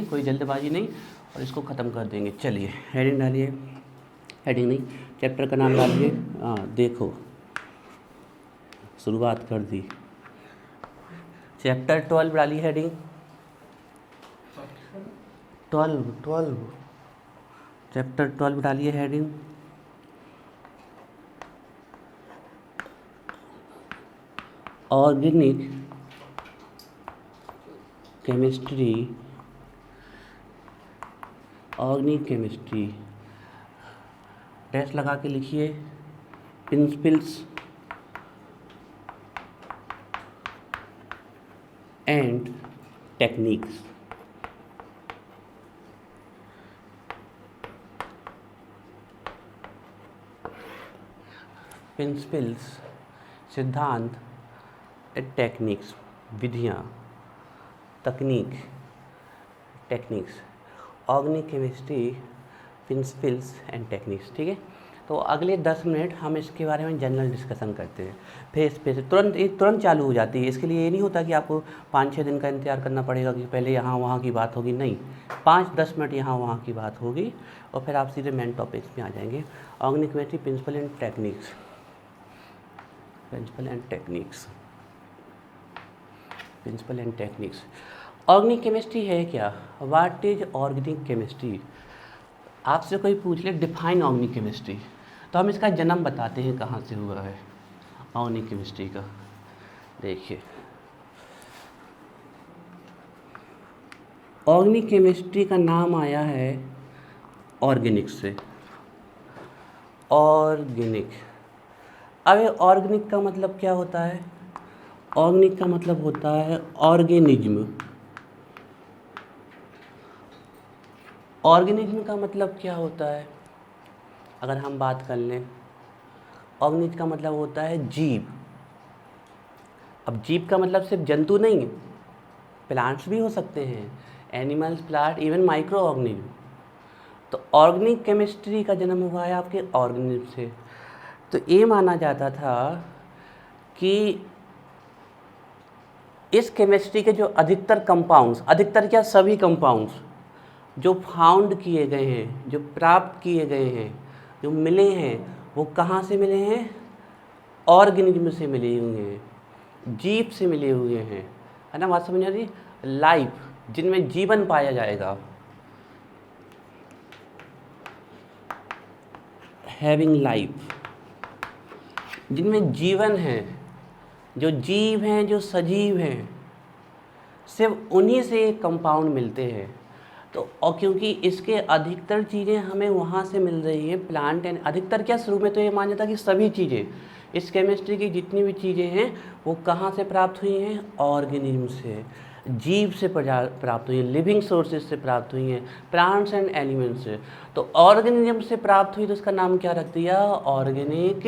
कोई जल्दबाजी नहीं और इसको ख़त्म कर देंगे। चलिए हेडिंग डालिए, हेडिंग नहीं, चैप्टर का नाम डालिए। देखो शुरुआत कर दी। चैप्टर 12 डालिए हेडिंग। 12 चैप्टर 12 डालिए heading. Organic chemistry, organic chemistry. Dash लगा के लिखिए प्रिंसिपल्स एंड टेक्निक्स। प्रिंसिपल्स सिद्धांत, टेक्निक्स विधियाँ, तकनीक techniques, organic chemistry principles and techniques. ठीक है, तो अगले 10 मिनट हम इसके बारे में जनरल डिस्कशन करते हैं, फिर इस पे तुरंत चालू हो जाती है। इसके लिए ये नहीं होता कि आपको 5-6 दिन का इंतजार करना पड़ेगा कि पहले यहाँ वहाँ की बात होगी, नहीं, 5-10 मिनट यहाँ वहाँ की बात होगी और फिर आप सीधे मेन टॉपिक्स में आ जाएंगे। Organic chemistry principle and techniques, principle and techniques, principle and techniques. Organic chemistry है क्या? What is organic chemistry? आपसे कोई पूछ ले डिफाइन ऑर्गेनिक केमिस्ट्री, तो हम इसका जन्म बताते हैं कहाँ से हुआ है ऑर्गेनिक केमिस्ट्री का। देखिए ऑर्गेनिक केमिस्ट्री का नाम आया है ऑर्गेनिक से। ऑर्गेनिक, अब ऑर्गेनिक का मतलब क्या होता है? ऑर्गेनिक का मतलब होता है ऑर्गेनिज्म। ऑर्गेनिज्म का मतलब क्या होता है? अगर हम बात कर लें, ऑर्गेनिज्म का मतलब होता है जीव। अब जीव का मतलब सिर्फ जंतु नहीं, प्लांट्स भी हो सकते हैं, animals, plant, even micro organism. तो ऑर्गेनिक केमिस्ट्री का जन्म हुआ है आपके ऑर्गेनिज्म से। तो ये माना जाता था कि इस केमिस्ट्री के जो अधिकतर कंपाउंड्स, अधिकतर क्या सभी कंपाउंड्स जो फाउंड किए गए हैं, जो प्राप्त किए गए हैं, जो मिले हैं, वो कहाँ से मिले हैं? ऑर्गेनिज्म से मिले हुए हैं, जीव से मिले हुए हैं, है ना? बात समझ आ रही? लाइफ, जिनमें जीवन पाया जाएगा, हैविंग लाइफ, जिनमें जीवन है, जो जीव हैं, जो सजीव हैं, सिर्फ उन्हीं से कंपाउंड मिलते हैं। तो और क्योंकि इसके अधिकतर चीज़ें हमें वहाँ से मिल रही हैं, प्लांट एंड अधिकतर क्या, शुरू में तो ये माना था कि सभी चीज़ें, इस केमिस्ट्री की जितनी भी चीज़ें हैं वो कहाँ से प्राप्त हुई हैं? ऑर्गेनिज्म से, जीव से प्राप्त हुई हैं, लिविंग सोर्सेज से प्राप्त हुई हैं, प्लांट्स एंड एलिमेंट्स से। तो ऑर्गेनिज्म से प्राप्त हुई तो उसका नाम क्या रख दिया? ऑर्गेनिक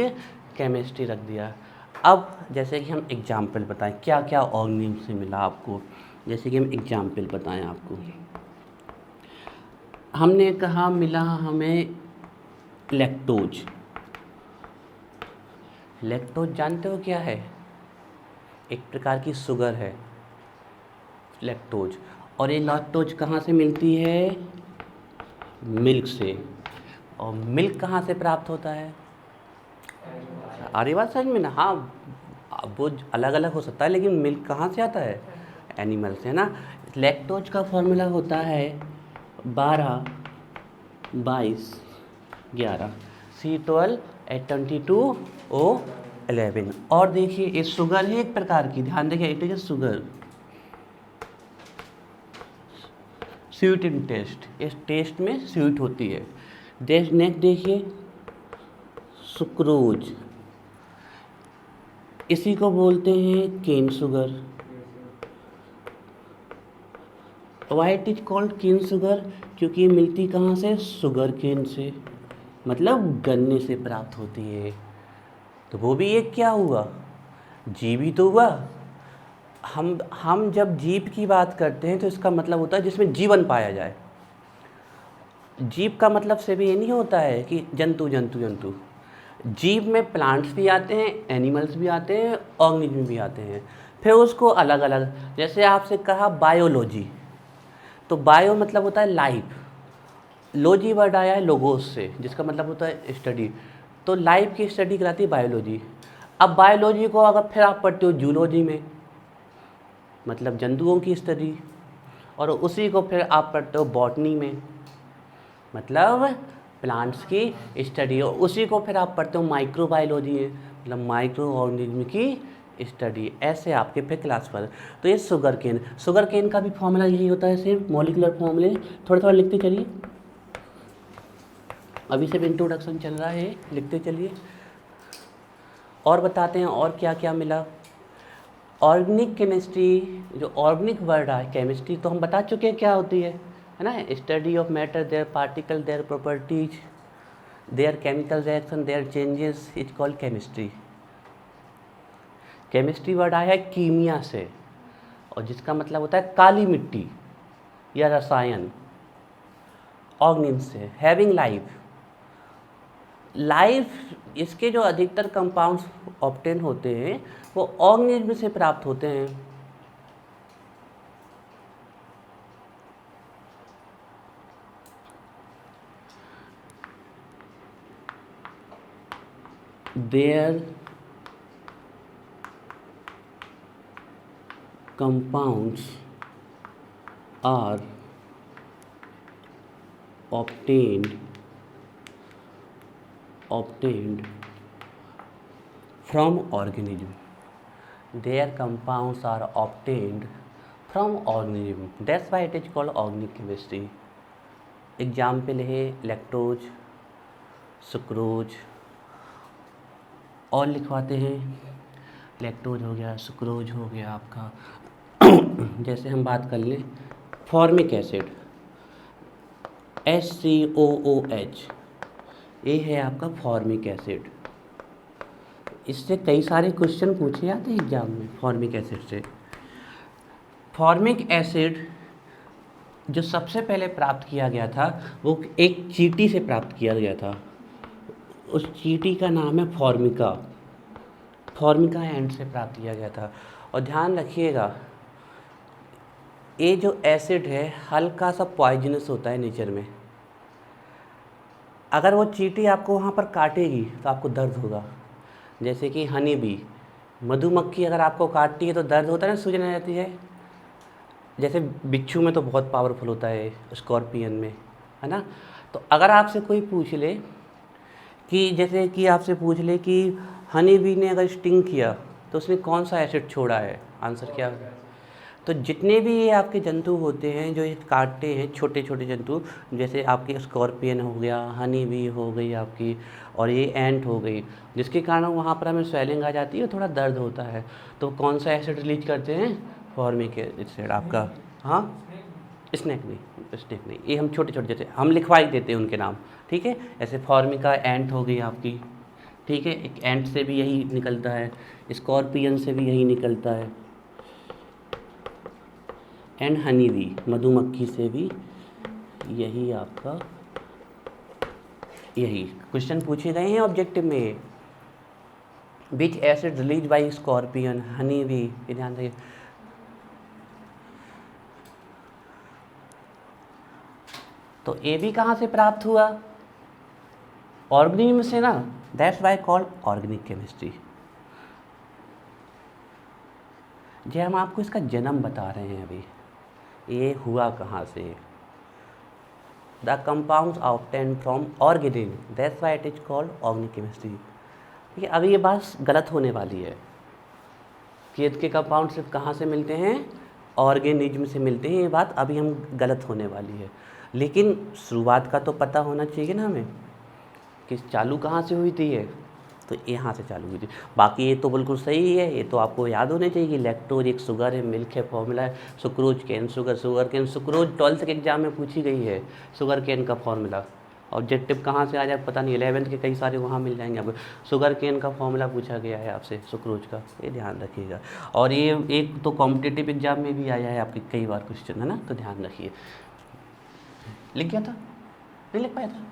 केमिस्ट्री रख दिया। अब जैसे कि हम एग्जाम्पल बताएं क्या क्या ऑर्गेनिज्म से मिला आपको, जैसे कि हम एग्जाम्पल बताएं आपको। हमने कहा मिला हमें लैक्टोज। लैक्टोज जानते हो क्या है? एक प्रकार की शुगर है लैक्टोज। और ये लैक्टोज कहाँ से मिलती है? मिल्क से। और मिल्क कहाँ से प्राप्त होता है? अरे बात समझ में ना? हाँ, वो अलग अलग हो सकता है, लेकिन मिल्क कहाँ से आता है? एनिमल से, है ना? लैक्टोज का फॉर्मूला होता है 12, 22, 11, C12H22O11। और देखिए ये शुगर है एक प्रकार की, ध्यान देखिए, it is sugar, sweet in taste, इस टेस्ट में स्वीट होती है। नेक्स्ट देखिए सुक्रोज, इसी को बोलते हैं cane sugar. Why it is called cane sugar? क्योंकि ये मिलती कहाँ से? शुगर केन से, मतलब गन्ने से प्राप्त होती है। तो वो भी एक क्या हुआ? जीव ही तो हुआ। हम जब जीव की बात करते हैं तो इसका मतलब होता है जिसमें जीवन पाया जाए। जीव का मतलब से भी ये नहीं होता है कि जंतु जंतु जंतु। जीव में प्लांट्स भी आते हैं, एनिमल्स भी आते हैं, ऑर्गेनिज्म भी आते हैं। फिर उसको अलग अलग, जैसे आपसे कहा बायोलॉजी, तो बायो मतलब होता है लाइफ, लॉजी वर्ड आया है लोगोस से, जिसका मतलब होता है स्टडी। तो लाइफ की स्टडी कराती है बायोलॉजी। अब बायोलॉजी को अगर फिर आप पढ़ते हो जूलॉजी में, मतलब जंतुओं की स्टडी, और उसी को फिर आप पढ़ते हो बॉटनी में, मतलब प्लांट्स की स्टडी, और उसी को फिर आप पढ़ते हो माइक्रोबायोलॉजी में, मतलब माइक्रो ऑर्गेनिज्म की स्टडी। ऐसे आपके फिर क्लास पर। तो ये शुगर केन का भी फॉर्मूला यही होता है, सिर्फ मॉलिकुलर फॉर्मूले थोड़ा थोड़ा लिखते चलिए, अभी सिर्फ इंट्रोडक्शन चल रहा है, लिखते चलिए। और बताते हैं और क्या क्या मिला। ऑर्गेनिक केमिस्ट्री, जो ऑर्गेनिक वर्ड है केमिस्ट्री तो हम बता चुके हैं क्या होती है ना, study of matter, their particle, their properties, their chemical reaction, their changes is called chemistry. Chemistry word आया है कीमिया से, और जिसका मतलब होता है काली मिट्टी या रसायन। ऑर्गेनिज्म से हैविंग लाइफ, इसके जो अधिकतर कंपाउंड्स ऑब्टेन होते हैं वो ऑर्गेनिज्म से प्राप्त होते हैं। Their compounds are obtained from organism. Their compounds are obtained from organism. That's why it is called organic chemistry. Example है लैक्टोज, सुक्रोज, और लिखवाते हैं। लैक्टोज हो गया, सुक्रोज हो गया आपका। जैसे हम बात कर लें फॉर्मिक एसिड, HCOOH, ये है आपका फॉर्मिक एसिड। इससे कई सारे क्वेश्चन पूछे जाते हैं एग्जाम में फॉर्मिक एसिड से। फॉर्मिक एसिड जो सबसे पहले प्राप्त किया गया था वो एक चींटी से प्राप्त किया गया था। उस चींटी का नाम है फॉर्मिका एंट से प्राप्त किया गया था। और ध्यान रखिएगा, ये जो एसिड है हल्का सा पॉइजनस होता है नेचर में। अगर वो चींटी आपको वहाँ पर काटेगी तो आपको दर्द होगा। जैसे कि हनी बी, मधुमक्खी अगर आपको काटती है तो दर्द होता है ना, सूजन आ जाती है। जैसे बिच्छू में तो बहुत पावरफुल होता है, स्कॉर्पियन में, है ना। तो अगर आपसे कोई पूछ ले कि, जैसे कि आपसे पूछ ले कि हनी बी ने अगर स्टिंग किया तो उसने कौन सा एसिड छोड़ा है, आंसर क्या होगा? तो जितने भी ये आपके जंतु होते हैं जो ये काटते हैं, छोटे छोटे जंतु, जैसे आपके स्कॉर्पियन हो गया, हनी बी हो गई आपकी, और ये एंट हो गई, जिसके कारण वहाँ पर हमें स्वेलिंग आ जाती है, थोड़ा दर्द होता है। तो कौन सा एसिड रिलीज करते हैं? फॉर्मिक एसिड आपका। हाँ, स्नेक नहीं, ये हम छोटे छोटे जैसे हम लिखवा ही देते हैं उनके नाम, ठीक है। ऐसे फॉर्मिका एंट हो गई आपकी, ठीक है, एक एंट से भी यही निकलता है, स्कॉर्पियन से भी यही निकलता है, एंड हनी बी, मधुमक्खी से भी यही आपका, यही क्वेश्चन पूछे गए हैं ऑब्जेक्टिव में। विच acid release by scorpion, honey bee, ये ध्यान रखिए। तो ए भी कहाँ से प्राप्त हुआ? ऑर्गेनिज्म से ना, that's why called organic chemistry. जो हम आपको इसका जन्म बता रहे हैं अभी, ये हुआ कहाँ से? The compounds obtained from organism, that's why it is called organic chemistry. ठीक है, अभी ये बात गलत होने वाली है कि इसके कंपाउंड सिर्फ कहाँ से मिलते हैं? ऑर्गेनिज्म से मिलते हैं। ये बात अभी हम गलत होने वाली है, लेकिन शुरुआत का तो पता होना चाहिए ना हमें कि चालू कहाँ से हुई थी ये, तो यहाँ से चालू हुई थी। बाकी ये तो बिल्कुल सही है, ये तो आपको याद होने चाहिए कि लैक्टोज एक शुगर है, मिल्क है, फॉर्मूला है, sucrose cane sugar cane sucrose 12th के एग्जाम में पूछी गई है, शुगर केन का फॉर्मूला। ऑब्जेक्टिव कहाँ से आ जाए पता नहीं, 11th के कई सारे वहाँ मिल जाएंगे आपको। शुगर केन का फॉर्मूला पूछा गया है आपसे, सुक्रोज का, ये ध्यान रखिएगा। और ये एक तो कॉम्पिटिटिव एग्जाम में भी आया है आपके कई बार क्वेश्चन, है ना, तो ध्यान रखिए। लिख गया था? नहीं लिख पाया था?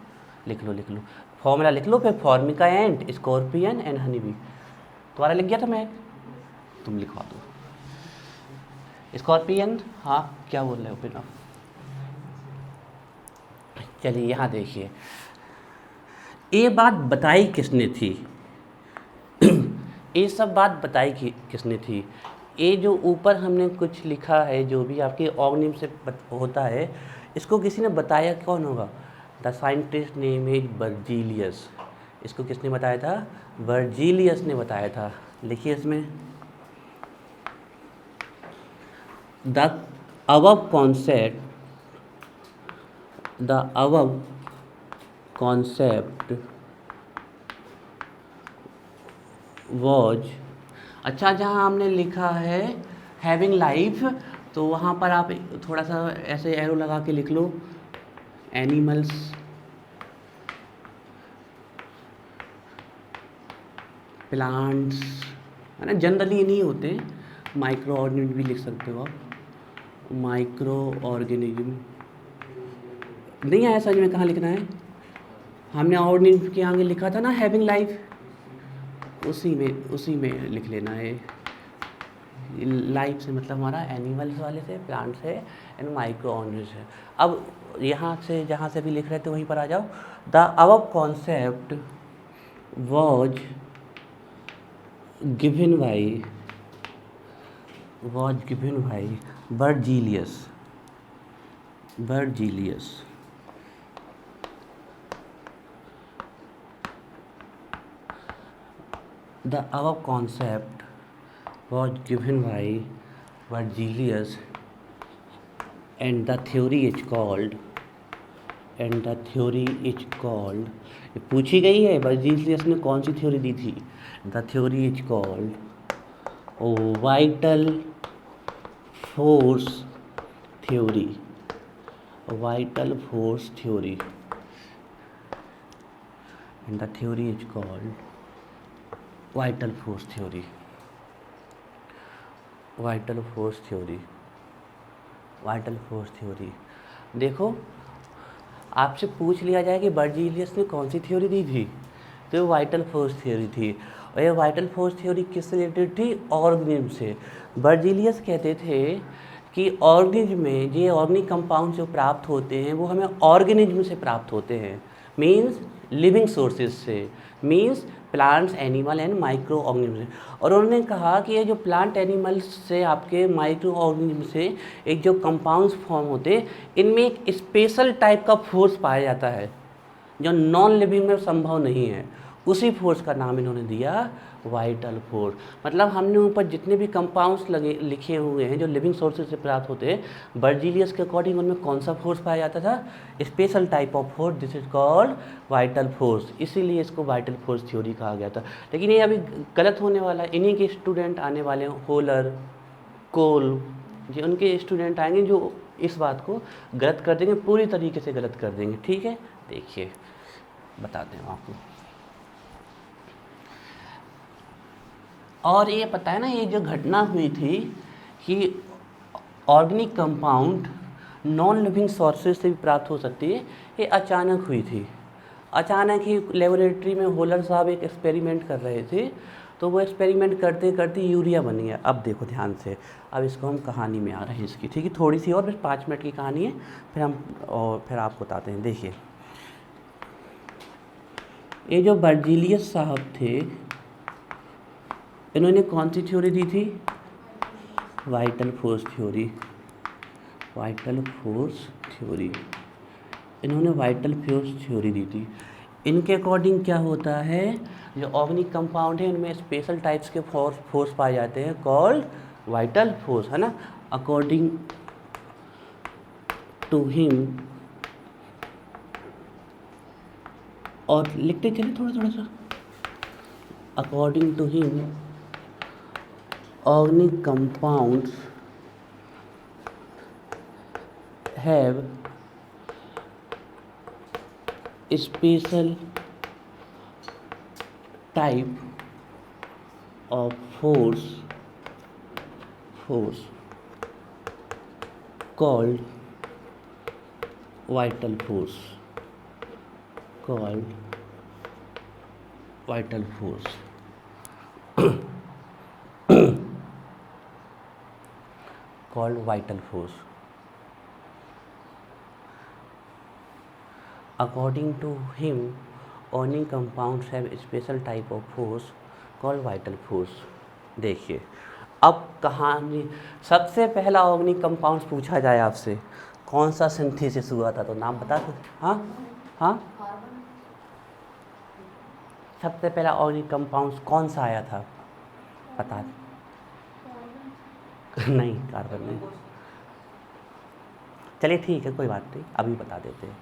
लिख लो फॉर्मूला लिख लो, फिर Formica ant, scorpion and honey bee. तुम्हारा लिख गया था मैं, तुम लिखवा दो। स्कॉर्पियन, हाँ क्या बोल रहे हो फिर आप? चलिए यहाँ देखिए, ये बात बताई किसने थी? ये सब बात बताई किसने थी? ये जो ऊपर हमने कुछ लिखा है, जो भी आपके ऑर्गेनिज्म से होता है, इसको किसी ने बताया, कौन होगा? The scientist name is Berzelius. इसको किसने बताया था? बर्जीलियस ने बताया था। लिखिए इसमें, द above concept was, अच्छा जहाँ हमने लिखा है हैविंग लाइफ, तो वहाँ पर आप थोड़ा सा ऐसे एरो लगा के लिख लो, एनिमल्स प्लांट्स, है ना, जनरली नहीं होते, माइक्रो ऑर्गेनिज्म भी लिख सकते हो आप, माइक्रो ऑर्गेनिज्म। नहीं आया समझ में कहाँ लिखना है? हमने ऑर्गेनिज्म के आगे लिखा था ना हैविंग लाइफ, उसी में लिख लेना है। लाइफ से मतलब हमारा एनिमल्स वाले से, प्लांट से, एंड माइक्रो ऑर्गेनिज्म है। अब यहाँ से जहाँ से भी लिख रहे थे वहीं पर आ जाओ। The above concept was given by Berzelius. The above concept was given by Berzelius, and the theory is called, ये पूछी गई है बर्जीलियस ने कौन सी थ्योरी दी थी? The theory is called vital force theory. And the theory is called vital force theory. देखो, आपसे पूछ लिया जाए कि बर्जीलियस ने कौन सी थ्योरी दी थी, तो ये वाइटल फोर्स थ्योरी थी। और ये वाइटल फोर्स थ्योरी किससे रिलेटेड थी? ऑर्गेनिज्म से। बर्जीलियस कहते थे कि ऑर्गेनिज्म में ये ऑर्गेनिक कंपाउंड जो प्राप्त होते हैं वो हमें ऑर्गेनिज्म से प्राप्त होते हैं, मीन्स लिविंग सोर्सेज से, means plants, animal and micro organism. और उन्होंने कहा कि ये जो प्लांट एनिमल्स से, आपके माइक्रो ऑर्गेनिज्म से एक जो कंपाउंड्स फॉर्म होते हैं, इनमें एक स्पेशल टाइप का फोर्स पाया जाता है जो नॉन लिविंग में संभव नहीं है। उसी फोर्स का नाम इन्होंने दिया वाइटल फोर्स। मतलब हमने ऊपर जितने भी कंपाउंड्स लिखे हुए हैं जो लिविंग सोर्सेज से प्राप्त होते हैं, बर्जीलियस के अकॉर्डिंग उनमें कौन सा फोर्स पाया जाता था? Special type of force, this is called vital force. इसीलिए इसको वाइटल फोर्स थ्योरी कहा गया था। लेकिन ये अभी गलत होने वाला है, इन्हीं के स्टूडेंट आने वाले हैं, होलर, कोल, जो उनके स्टूडेंट आएंगे जो इस बात को गलत कर देंगे, पूरी तरीके से गलत कर देंगे। ठीक है, देखिए बताते हैं आपको। और ये पता है ना, ये जो घटना हुई थी कि organic compound non living sources से भी प्राप्त हो सकती है, ये अचानक हुई थी। अचानक ही लेबोरेटरी में होलर साहब एक एक्सपेरिमेंट कर रहे थे, तो वो एक्सपेरिमेंट करते करते यूरिया बन गया। अब देखो ध्यान से, अब इसको हम कहानी में आ रहे हैं इसकी, ठीक है, थोड़ी सी और, बस 5 मिनट की कहानी है, फिर आपको बताते हैं। देखिए, ये जो बर्जीलियस साहब थे, इन्होंने कौन सी थ्योरी दी थी? Vital force theory. इन्होंने वाइटल फोर्स थ्योरी दी थी। इनके अकॉर्डिंग क्या होता है, जो ऑर्गेनिक कंपाउंड है उनमें स्पेशल टाइप्स के फोर्स पाए जाते हैं, कॉल्ड वाइटल फोर्स, है ना। अकॉर्डिंग टू हिम, और लिखते चले थोड़ा सा, according to him organic compounds have special type of force called vital force, according to him organic compounds have special type of force called vital force. देखिए अब कहानी, सबसे पहला ऑर्गेनिक कंपाउंड्स पूछा जाए आपसे कौन सा सिंथेसिस हुआ था तो नाम बता दो। हाँ हाँ, सबसे पहला ऑर्गेनिक कंपाउंड्स कौन सा आया था बता नहीं, कार्बन नहीं। चलिए ठीक है, कोई बात नहीं, अभी बता देते हैं।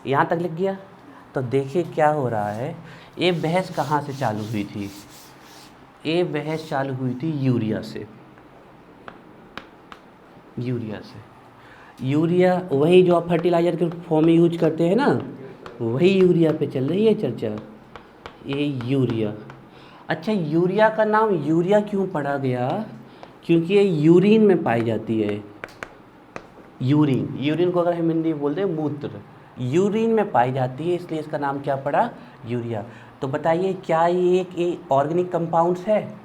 यहाँ तक लिख गया। तो देखिए क्या हो रहा है, ये बहस कहाँ से चालू हुई थी? ये बहस चालू हुई थी यूरिया से। यूरिया से, यूरिया वही जो आप फर्टिलाइज़र के फॉर्म में यूज करते हैं ना, वही यूरिया पे चल रही है चर्चा। ये यूरिया, अच्छा यूरिया का नाम यूरिया क्यों पड़ा गया? क्योंकि ये यूरिन में पाई जाती है। यूरिन, यूरिन को अगर हम हिंदी में बोलते हैं मूत्र, यूरिन में पाई जाती है, इसलिए इसका नाम क्या पड़ा? यूरिया। तो बताइए क्या ये एक ऑर्गेनिक कंपाउंड्स है?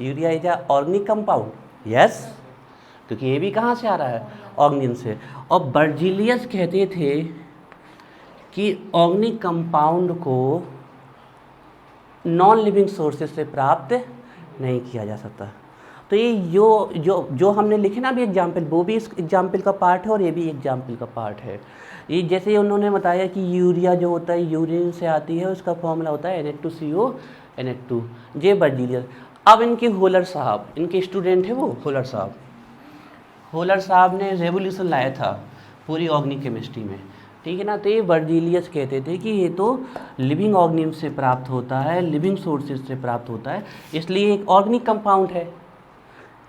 Urea is a organic compound? Yes, क्योंकि ये भी कहाँ से आ रहा है? ऑर्गेनिक से। और बर्जीलियस कहते थे कि ऑर्गेनिक कंपाउंड को नॉन लिविंग सोर्सेज से प्राप्त नहीं किया जा सकता। तो ये जो जो जो हमने लिखे ना अभी एग्जाम्पल, वो भी इस एग्जाम्पल का पार्ट है और ये भी एग्जाम्पल का पार्ट है। ये जैसे उन्होंने बताया कि यूरिया जो होता है यूरिन से आती है, उसका फॉर्मूला होता है NH2CO NH2। जे बर्जीलियस। अब इनके होलर साहब, इनके स्टूडेंट है वो होलर साहब। होलर साहब ने रेवोल्यूशन लाया था पूरी ऑर्गेनिक केमिस्ट्री में, ठीक है ना। तो ये बर्जीलियस कहते थे कि ये तो लिविंग ऑर्गेनिज्म से प्राप्त होता है, लिविंग सोर्सेज से प्राप्त होता है, इसलिए एक ऑर्गेनिक कंपाउंड है।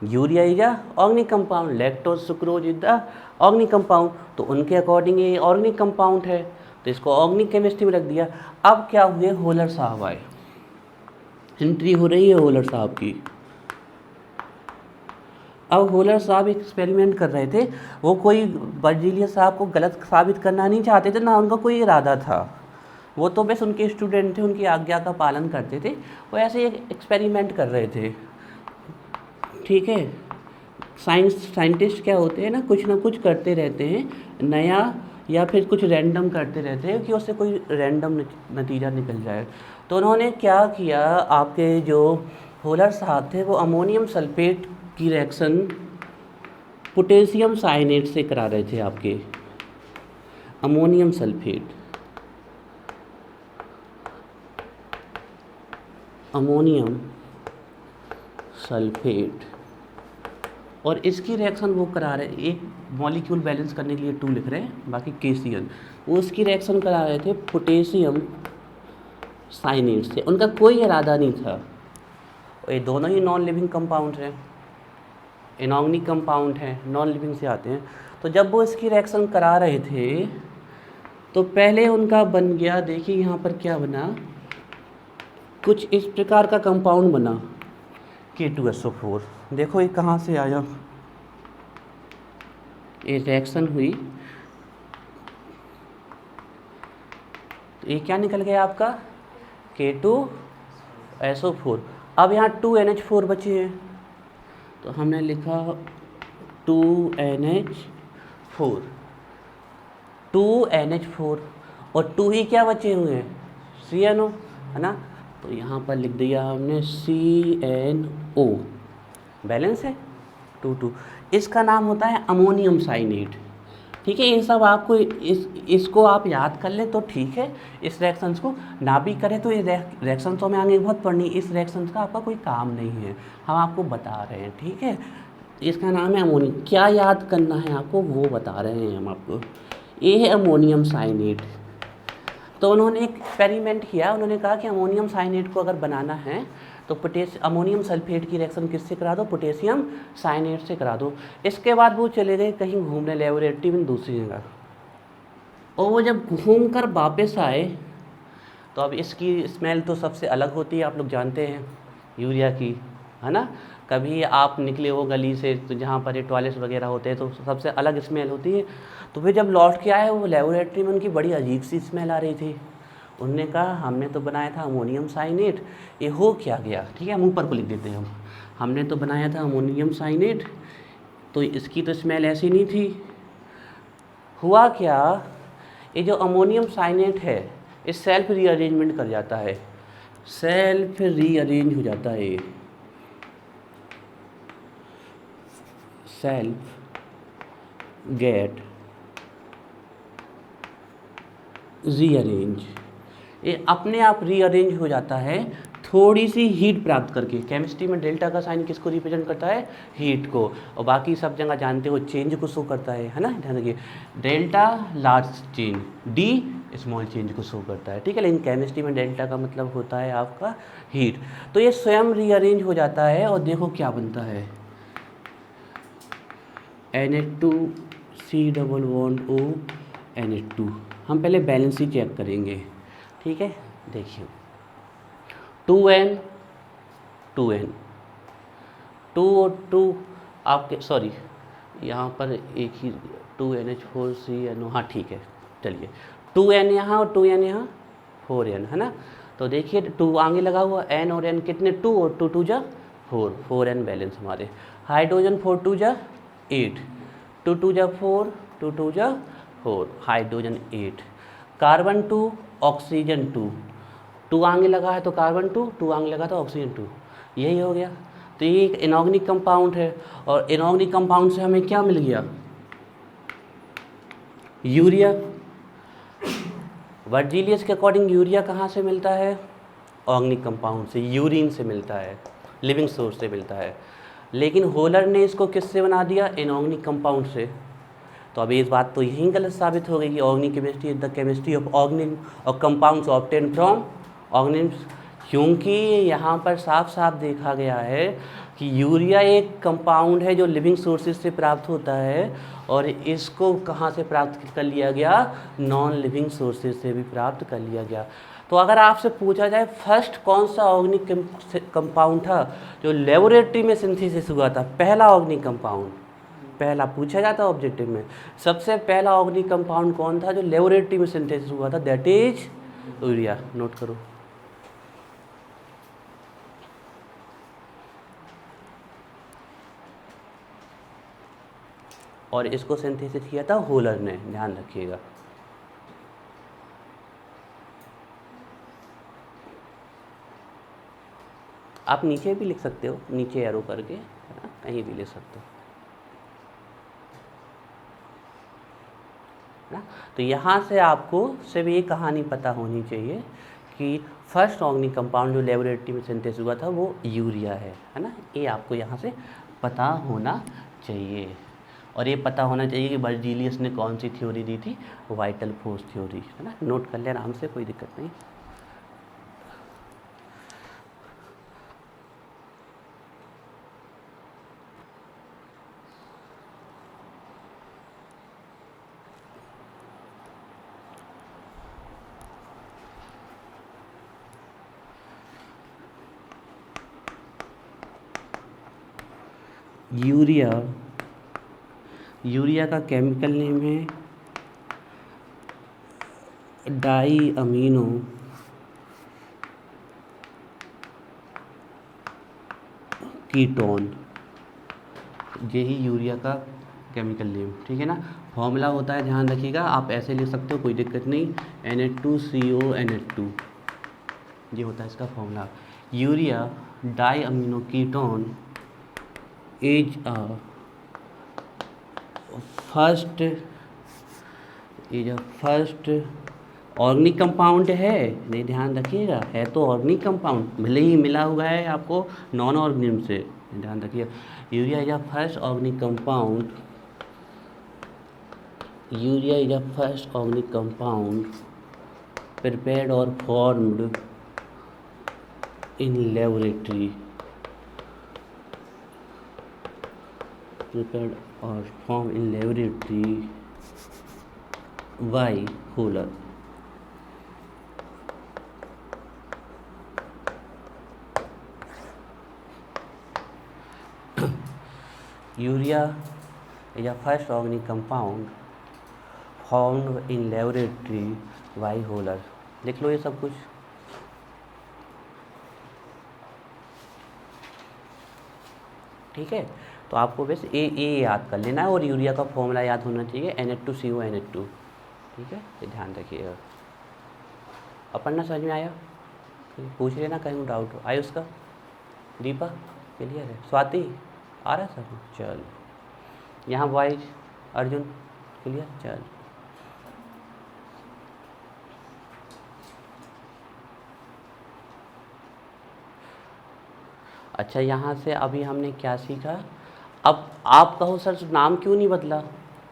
Urea is a organic compound, lactose sucrose is the organic compound. तो उनके अकॉर्डिंग ये ऑर्गेनिक कंपाउंड है, तो इसको ऑर्गेनिक केमिस्ट्री में रख दिया। अब क्या हुए, होलर साहब आए, एंट्री हो रही है होलर साहब की। अब होलर साहब एक्सपेरिमेंट कर रहे थे, वो कोई बर्जीलियस साहब को गलत साबित करना नहीं चाहते थे, ना उनका कोई इरादा था, वो तो बस उनके स्टूडेंट थे, उनकी आज्ञा का पालन करते थे, वो ऐसे एक एक्सपेरिमेंट कर रहे थे, ठीक है। साइंटिस्ट क्या होते हैं ना कुछ करते रहते हैं नया, या फिर कुछ रैंडम करते रहते हैं कि उससे कोई रैंडम नतीजा निकल जाए। तो उन्होंने क्या किया, आपके जो होलर साहब थे वो अमोनियम सल्फेट की रिएक्शन पोटेशियम साइनेट से करा रहे थे। आपके अमोनियम सल्फेट, अमोनियम सल्फेट, और इसकी रिएक्शन वो करा रहे, एक मॉलिक्यूल बैलेंस करने के लिए 2 लिख रहे हैं, बाकी KCl, वो उसकी रिएक्शन करा रहे थे पोटेशियम साइनेट से। उनका कोई इरादा नहीं था। ये दोनों ही नॉन लिविंग कंपाउंड हैं, इनऑर्गेनिक कंपाउंड हैं, नॉन लिविंग से आते हैं। तो जब वो इसकी रिएक्शन करा रहे थे तो पहले उनका बन गया, देखिए यहाँ पर क्या बना, कुछ इस प्रकार का कंपाउंड बना K2SO4। देखो ये कहाँ से आया, ये रिएक्शन हुई, तो ये क्या निकल गया आपका K2SO4। अब यहाँ 2NH4 बचे हैं, तो हमने लिखा 2NH4, 2NH4 और 2 ही क्या बचे हुए हैं, CNO, है ना। तो यहाँ पर लिख दिया हमने CNO, बैलेंस है 2 इसका नाम होता है अमोनियम साइनेट, ठीक है। इन सब आपको इसको आप याद कर लें तो ठीक है, इस रिएक्शंस को ना भी करें तो ये रिएक्शन तो हमें आगे बहुत पढ़नी, इस रिएक्शंस का आपका कोई काम नहीं है, हम आपको बता रहे हैं, ठीक है। इसका नाम है अमोनियम, क्या याद करना है आपको वो बता रहे हैं हम आपको। ये है अमोनियम साइनेट। तो उन्होंने एक एक्सपेरिमेंट किया, उन्होंने कहा कि अमोनियम साइनेट को अगर बनाना है तो अमोनियम सल्फेट की रिएक्शन किससे करा दो, पोटेशियम साइनेट से करा दो। इसके बाद वो चले गए कहीं घूमने लेबोरेटरी में दूसरी जगह, और वो जब घूम कर वापस आए तो अब इसकी स्मेल तो सबसे अलग होती है, आप लोग जानते हैं यूरिया की, है ना। कभी आप निकले हो गली से तो जहाँ पर ये टॉयलेट्स वगैरह होते हैं तो सबसे अलग स्मेल होती है। तो फिर जब लौट के आए वो लेबोरेटरी में उनकी बड़ी अजीब सी स्मेल आ रही थी। उन्होंने कहा हमने तो बनाया था अमोनियम साइनेट, ये हो क्या गया, ठीक है, हम ऊपर को लिख देते हैं हमने तो बनाया था अमोनियम साइनेट, तो इसकी तो स्मेल ऐसी नहीं थी, हुआ क्या, ये जो अमोनियम साइनेट है ये सेल्फ रीअरेंजमेंट कर जाता है, सेल्फ रीअरेंज हो जाता है, सेल्फ गेट रीअरेंज, ये अपने आप रीअरेंज हो जाता है थोड़ी सी हीट प्राप्त करके। केमिस्ट्री में डेल्टा का साइन किसको रिप्रेजेंट करता है, हीट को, और बाकी सब जगह जानते हो चेंज को शो करता है ना, ध्यान रखिए, delta large change, D small change को शो करता है, ठीक है। लेकिन केमिस्ट्री में डेल्टा का मतलब होता है आपका हीट। तो ये स्वयं रीअरेंज हो जाता है और देखो क्या बनता है, Na2C+O Na2। हम पहले बैलेंस ही चेक करेंगे, ठीक है। देखिए 2N 2N 2 और 2 आपके, सॉरी यहाँ पर एक ही 2NH4CNO, हाँ ठीक है, चलिए 2N यहाँ और 2N यहाँ, 4N है ना। तो देखिए 2 आगे लगा हुआ, N और N कितने, 2 और 2 2 जा 4, 4N बैलेंस हमारे। हाइड्रोजन 4 2 जा 8, 2 2 जा 4, 2 2 जा 4, हाइड्रोजन 8। कार्बन 2 ऑक्सीजन 2, 2 आगे लगा है तो कार्बन 2, 2 आगे लगा तो ऑक्सीजन 2, यही हो गया। तो ये एक इनऑर्गेनिक कंपाउंड है, और इनऑर्गेनिक कंपाउंड से हमें क्या मिल गया, यूरिया। वर्जीलियस के अकॉर्डिंग यूरिया कहाँ से मिलता है, ऑर्गेनिक कंपाउंड से, यूरिन से मिलता है, लिविंग सोर्स से मिलता है। लेकिन होलर ने इसको किससे बना दिया, इनऑर्गेनिक कंपाउंड से। तो अभी इस बात तो यही गलत साबित हो गई कि organic chemistry is the chemistry of organic और कंपाउंड्स ऑब्टेन फ्रॉम ऑर्गेनिम्स, क्योंकि यहाँ पर साफ साफ देखा गया है कि यूरिया एक कंपाउंड है जो लिविंग सोर्सेज से प्राप्त होता है, और इसको कहाँ से प्राप्त कर लिया गया, नॉन लिविंग सोर्सेज से भी प्राप्त कर लिया गया। तो अगर आपसे पूछा जाए फर्स्ट कौन सा ऑर्गेनिक कंपाउंड था जो लेबोरेटरी में सिंथेसिस हुआ था, पहला ऑर्गेनिक कंपाउंड, पहला पूछा जाता है ऑब्जेक्टिव में, सबसे पहला ऑर्गेनिक कंपाउंड कौन था जो लेबोरेटरी में सिंथेसिस हुआ था, दैट इज यूरिया। नोट करो। और इसको सिंथेसिस किया था होलर ने, ध्यान रखिएगा। आप नीचे भी लिख सकते हो, नीचे एरो करके, है ना, कहीं भी लिख सकते हो, है ना। तो यहाँ से आपको सिर्फ ये कहानी पता होनी चाहिए कि फर्स्ट ऑर्गेनिक कंपाउंड जो लेबोरेटरी में सिंथेसिस हुआ था वो यूरिया है ना। ये आपको यहाँ से पता होना चाहिए। और ये पता होना चाहिए कि बर्जीलियस ने कौन सी थ्योरी दी थी, वाइटल फोर्स थ्योरी, है ना। नोट कर ले आराम से, कोई दिक्कत नहीं। यूरिया का केमिकल नेम है डाई अमीनो कीटोन, यही यूरिया का केमिकल नेम, ठीक है ना। फॉर्मूला होता है, ध्यान रखिएगा, आप ऐसे लिख सकते हो, कोई दिक्कत नहीं, Na2CO NH2, ये होता है इसका formula. Urea diamino ketone is a first organic compound है, नहीं ध्यान रखिएगा, है तो ऑर्गेनिक कंपाउंड, भले ही मिला हुआ है आपको नॉन ऑर्गेनिम से, ध्यान रखिए। Urea is a first organic compound, urea is a first organic compound prepared or formed in laboratory, prepared or formed in laboratory by Hohler। Urea is a first organic compound formed in laboratory by Hohler। लिख लो ये सब कुछ। ठीक है, तो आपको बस ए याद कर लेना है और यूरिया का फॉर्मूला याद होना चाहिए NH2CO NH2, ठीक है, ये ध्यान रखिएगा। अब पढ़ना समझ में आया? पूछ लेना कहीं डाउट हो। आयुष का, दीपा क्लियर है, स्वाति आ रहा है सब? चल, यहाँ बॉयज, अर्जुन क्लियर, चल। अच्छा, यहाँ से अभी हमने क्या सीखा? अब आप कहो सर नाम क्यों नहीं बदला?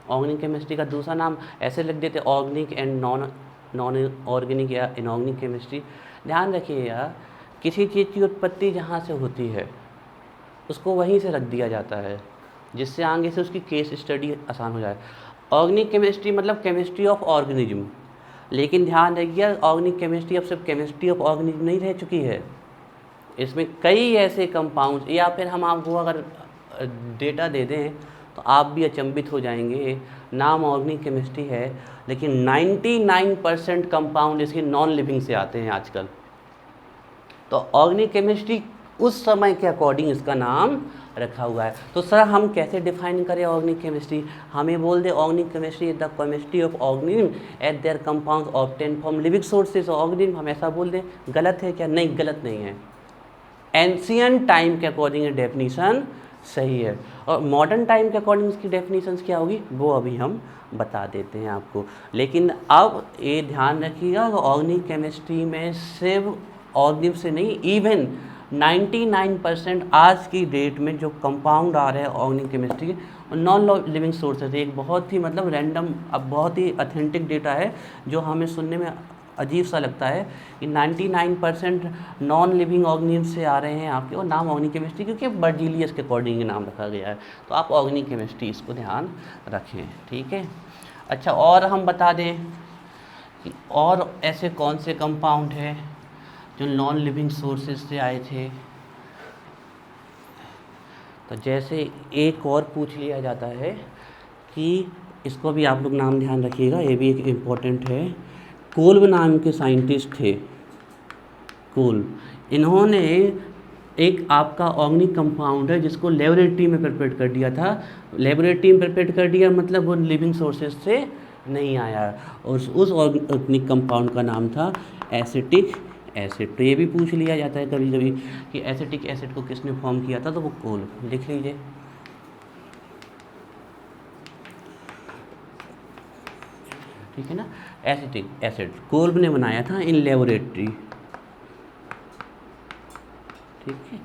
ऑर्गेनिक केमिस्ट्री का दूसरा नाम ऐसे लिख देते, ऑर्गेनिक एंड नॉन ऑर्गेनिक या इनऑर्गेनिक केमिस्ट्री। ध्यान रखिएगा, किसी चीज़ की उत्पत्ति जहाँ से होती है उसको वहीं से रख दिया जाता है, जिससे आगे से उसकी केस स्टडी आसान हो जाए। ऑर्गेनिक केमिस्ट्री मतलब केमिस्ट्री ऑफ ऑर्गेनिज्म, लेकिन ध्यान रखिए ऑर्गेनिक केमिस्ट्री अब सिर्फ केमिस्ट्री ऑफ ऑर्गेनिज्म नहीं रह चुकी है, इसमें कई ऐसे कंपाउंड, या फिर हम आपको अगर डेटा दे दें तो आप भी अचंभित हो जाएंगे। नाम ऑर्गेनिक केमिस्ट्री है, लेकिन 99% कंपाउंड इसके नॉन लिविंग से आते हैं आजकल। तो ऑर्गेनिक केमिस्ट्री उस समय के अकॉर्डिंग इसका नाम रखा हुआ है। तो सर हम कैसे डिफाइन करें ऑर्गेनिक केमिस्ट्री? हमें बोल दे organic chemistry is the chemistry of organism at their compounds obtain from living sources organism, हम ऐसा बोल दें। गलत है क्या? नहीं, गलत नहीं है। एंशियंट टाइम के अकॉर्डिंग डेफिनीशन सही है, और मॉडर्न टाइम के अकॉर्डिंग इसकी डेफिनेशन क्या होगी वो अभी हम बता देते हैं आपको। लेकिन अब ये ध्यान रखिएगा, ऑर्गेनिक केमिस्ट्री में सिर्फ ऑर्गेनिज्म से नहीं, इवन 99% आज की डेट में जो कंपाउंड आ रहे हैं ऑर्गेनिक केमिस्ट्री के नॉन लिविंग सोर्सेज। एक बहुत ही मतलब रैंडम, अब बहुत ही ऑथेंटिक डेटा है जो हमें सुनने में अजीब सा लगता है कि 99% नॉन लिविंग ऑर्गेनिज्म से आ रहे हैं आपके, और नाम ऑर्गेनिक केमिस्ट्री क्योंकि बर्जीलियस के अकॉर्डिंग नाम रखा गया है। तो आप ऑर्गेनिक केमिस्ट्री इसको ध्यान रखें, ठीक है। अच्छा, और हम बता दें कि और ऐसे कौन से कंपाउंड हैं जो नॉन लिविंग सोर्सेज से आए थे। तो जैसे एक और पूछ लिया जाता है कि इसको भी आप लोग नाम ध्यान रखिएगा, ये भी एक इम्पोर्टेंट है। कोल्ब नाम के साइंटिस्ट थे, कोल्ब। इन्होंने एक आपका ऑर्गेनिक कंपाउंड है जिसको लेबोरेटरी में प्रिपेयर कर दिया था। लेबोरेटरी में प्रिपेयर कर दिया मतलब वो लिविंग सोर्सेज से नहीं आया, और उस ऑर्गेनिक कंपाउंड का नाम था एसिटिक एसिड। तो ये भी पूछ लिया जाता है कभी कभी कि एसिटिक एसिड को किसने फॉर्म किया था, तो वो कोल्ब। लिख लीजिए। ठीक है ना, एसिटिक एसिड कोल्ब ने बनाया था इन लेबोरेटरी, ठीक है।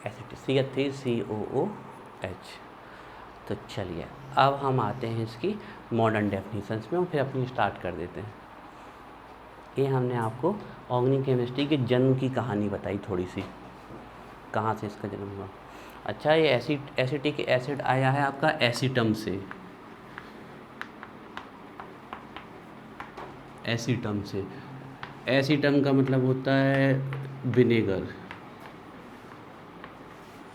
Acetic CH3COOH। तो चलिए अब हम आते हैं इसकी मॉडर्न डेफिनेशंस में और फिर अपनी स्टार्ट कर देते हैं। ये हमने आपको ऑर्गेनिक केमिस्ट्री के जन्म की कहानी बताई थोड़ी सी, कहाँ से इसका जन्म हुआ। अच्छा, ये एसिटिक एसिड आया है आपका एसीटम से, एसीटम से। एसीटम का मतलब होता है विनेगर।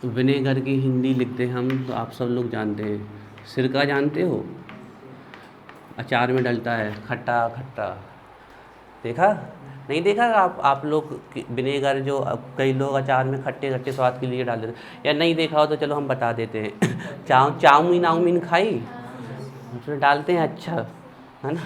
विनेगर की हिंदी लिखते हैं हम, तो आप सब लोग जानते हैं। सिरका जानते हो, अचार में डलता है, खट्टा खट्टा। देखा नहीं देखा आप लोग विनेगर जो कई लोग अचार में खट्टे खट्टे स्वाद के लिए डाल देते हैं, या नहीं देखा हो तो चलो हम बता देते हैं। चाउमीन खाई उसमें डालते हैं, अच्छा है ना।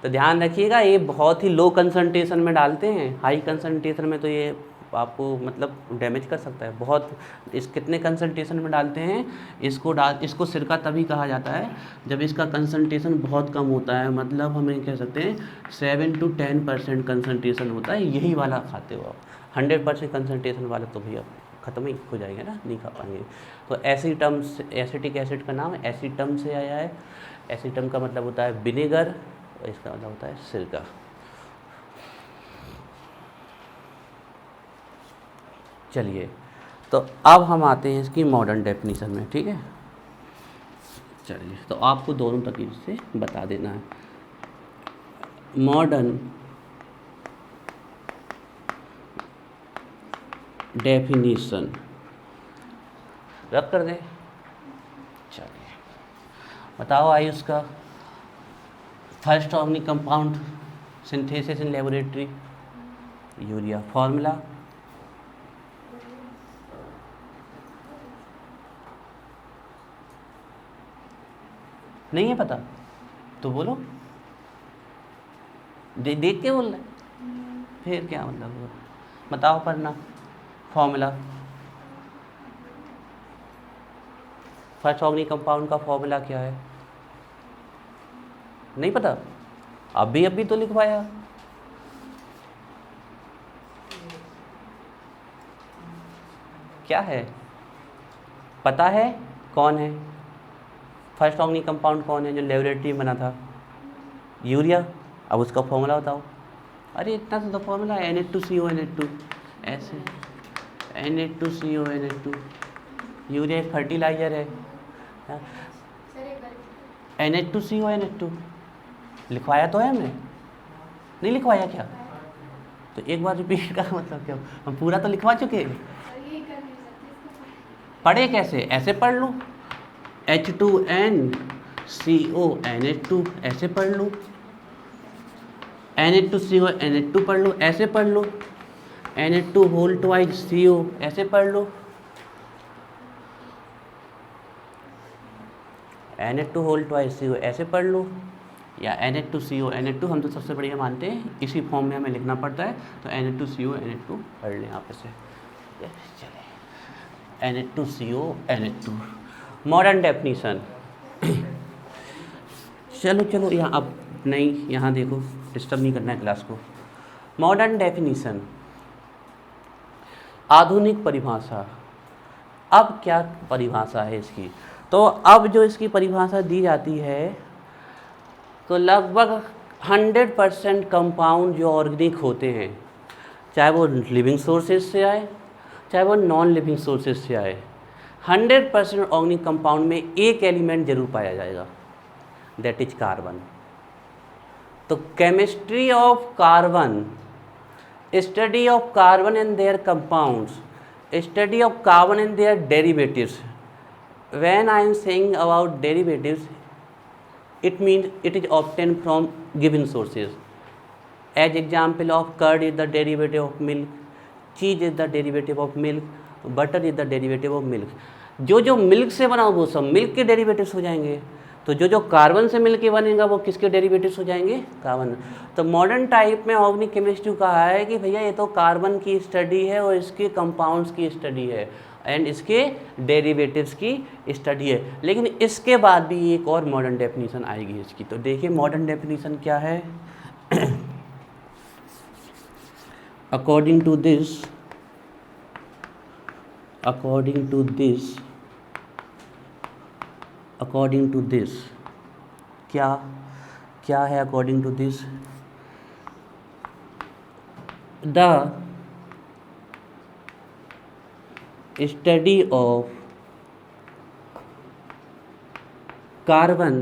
तो ध्यान रखिएगा, ये बहुत ही लो कंसंट्रेशन में डालते हैं, हाई कंसंट्रेशन में तो ये आपको मतलब डैमेज कर सकता है बहुत। इस कितने कंसंट्रेशन में डालते हैं इसको सिरका तभी कहा जाता है जब इसका कंसंट्रेशन बहुत कम होता है, मतलब हमें कह सकते हैं 7 to 10% कंसंट्रेशन होता है, यही वाला खाते हो आप। 100% कंसंट्रेशन वाला तो भैया ख़त्म ही हो जाएगा ना, नहीं खा पाएंगे। तो एसीटम, एसिटिक एसिड का नाम एसीटम से आया है। एसीटम का मतलब होता है विनेगर, और इसका मतलब होता है सिरका। चलिए, तो अब हम आते हैं इसकी मॉडर्न डेफिनेशन में, ठीक है। चलिए, तो आपको दोनों तरीके से बता देना है। मॉडर्न डेफिनेशन रब कर दे। चलिए बताओ आयुष का first organic compound synthesis in laboratory, urea. Formula नहीं है पता तो बोलो, देख के बोल रहे फिर क्या मतलब, बताओ पढ़ना फॉर्मूला। फर्स्ट ऑर्गेनिक कंपाउंड का फॉर्मूला क्या है, नहीं पता? अभी तो लिखवाया। क्या है, पता है कौन है फर्स्ट ऑर्गेनिक कंपाउंड, कौन है जो लेबोरेटरी में बना था? यूरिया। अब उसका फॉर्मूला बताओ। अरे इतना तो फॉर्मूला है, Na2CO Na2 ऐसे, Na2CO Na2। यूरिया एक फर्टिलाइजर है। Na2CO Na2 लिखवाया तो है हमने, नहीं लिखवाया क्या? तो एक बार रिपीट का मतलब क्या, हम पूरा तो लिखवा चुके हैं। पढ़े कैसे, ऐसे पढ़ लो, H2NCO Na2 ऐसे पढ़ लो, Na2CO Na2 पढ़ लो, ऐसे पढ़ लो, Na2 होल ट्वाइस CO ऐसे पढ़ लो, Na2 होल ट्वाइस CO ऐसे पढ़ लो, या Na2CO Na2 हम तो सबसे बढ़िया मानते हैं, इसी फॉर्म में हमें लिखना पड़ता है, तो Na2CO Na2 पढ़ लें यहाँ पे से। चले Na2CO Na2 मॉडर्न डेफिनीशन। चलो यहाँ अब नहीं, यहाँ देखो, डिस्टर्ब नहीं करना है क्लास को। मॉडर्न डेफिनीशन, आधुनिक परिभाषा। अब क्या परिभाषा है इसकी, तो अब जो इसकी परिभाषा दी जाती है, तो लगभग 100% कंपाउंड जो ऑर्गेनिक होते हैं, चाहे वो लिविंग सोर्सेज से आए चाहे वो नॉन लिविंग सोर्सेज से आए, 100% ऑर्गेनिक कंपाउंड में एक एलिमेंट जरूर पाया जाएगा, दैट इज कार्बन। तो chemistry of carbon, study of carbon and their compounds, study of carbon and their derivatives. When I am saying about derivatives, it means it is obtained from given sources. As example of curd is the derivative of milk, cheese is the derivative of milk, butter is the derivative of milk. जो milk से बना वो सब milk के derivatives हो जाएंगे, तो जो कार्बन से मिल के बनेगा वो किसके डेरिवेटिव्स हो जाएंगे? कार्बन। तो मॉडर्न टाइप में ऑर्गेनिक केमिस्ट्री कहा है कि भैया ये तो कार्बन की स्टडी है और इसके कंपाउंड्स की स्टडी है एंड इसके डेरिवेटिव्स की स्टडी है। लेकिन इसके बाद भी एक और मॉडर्न डेफिनीशन आएगी इसकी, तो देखिए मॉडर्न डेफिनीशन क्या है। अकॉर्डिंग टू दिस क्या है? According to this, the study of carbon,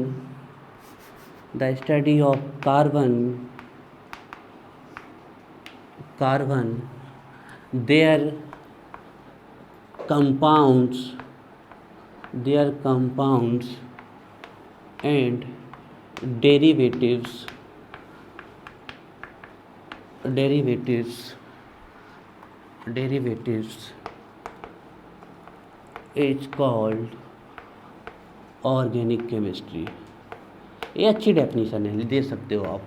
their compounds and derivatives is called organic chemistry. ये अच्छी डेफिनीशन है, दे सकते हो आप।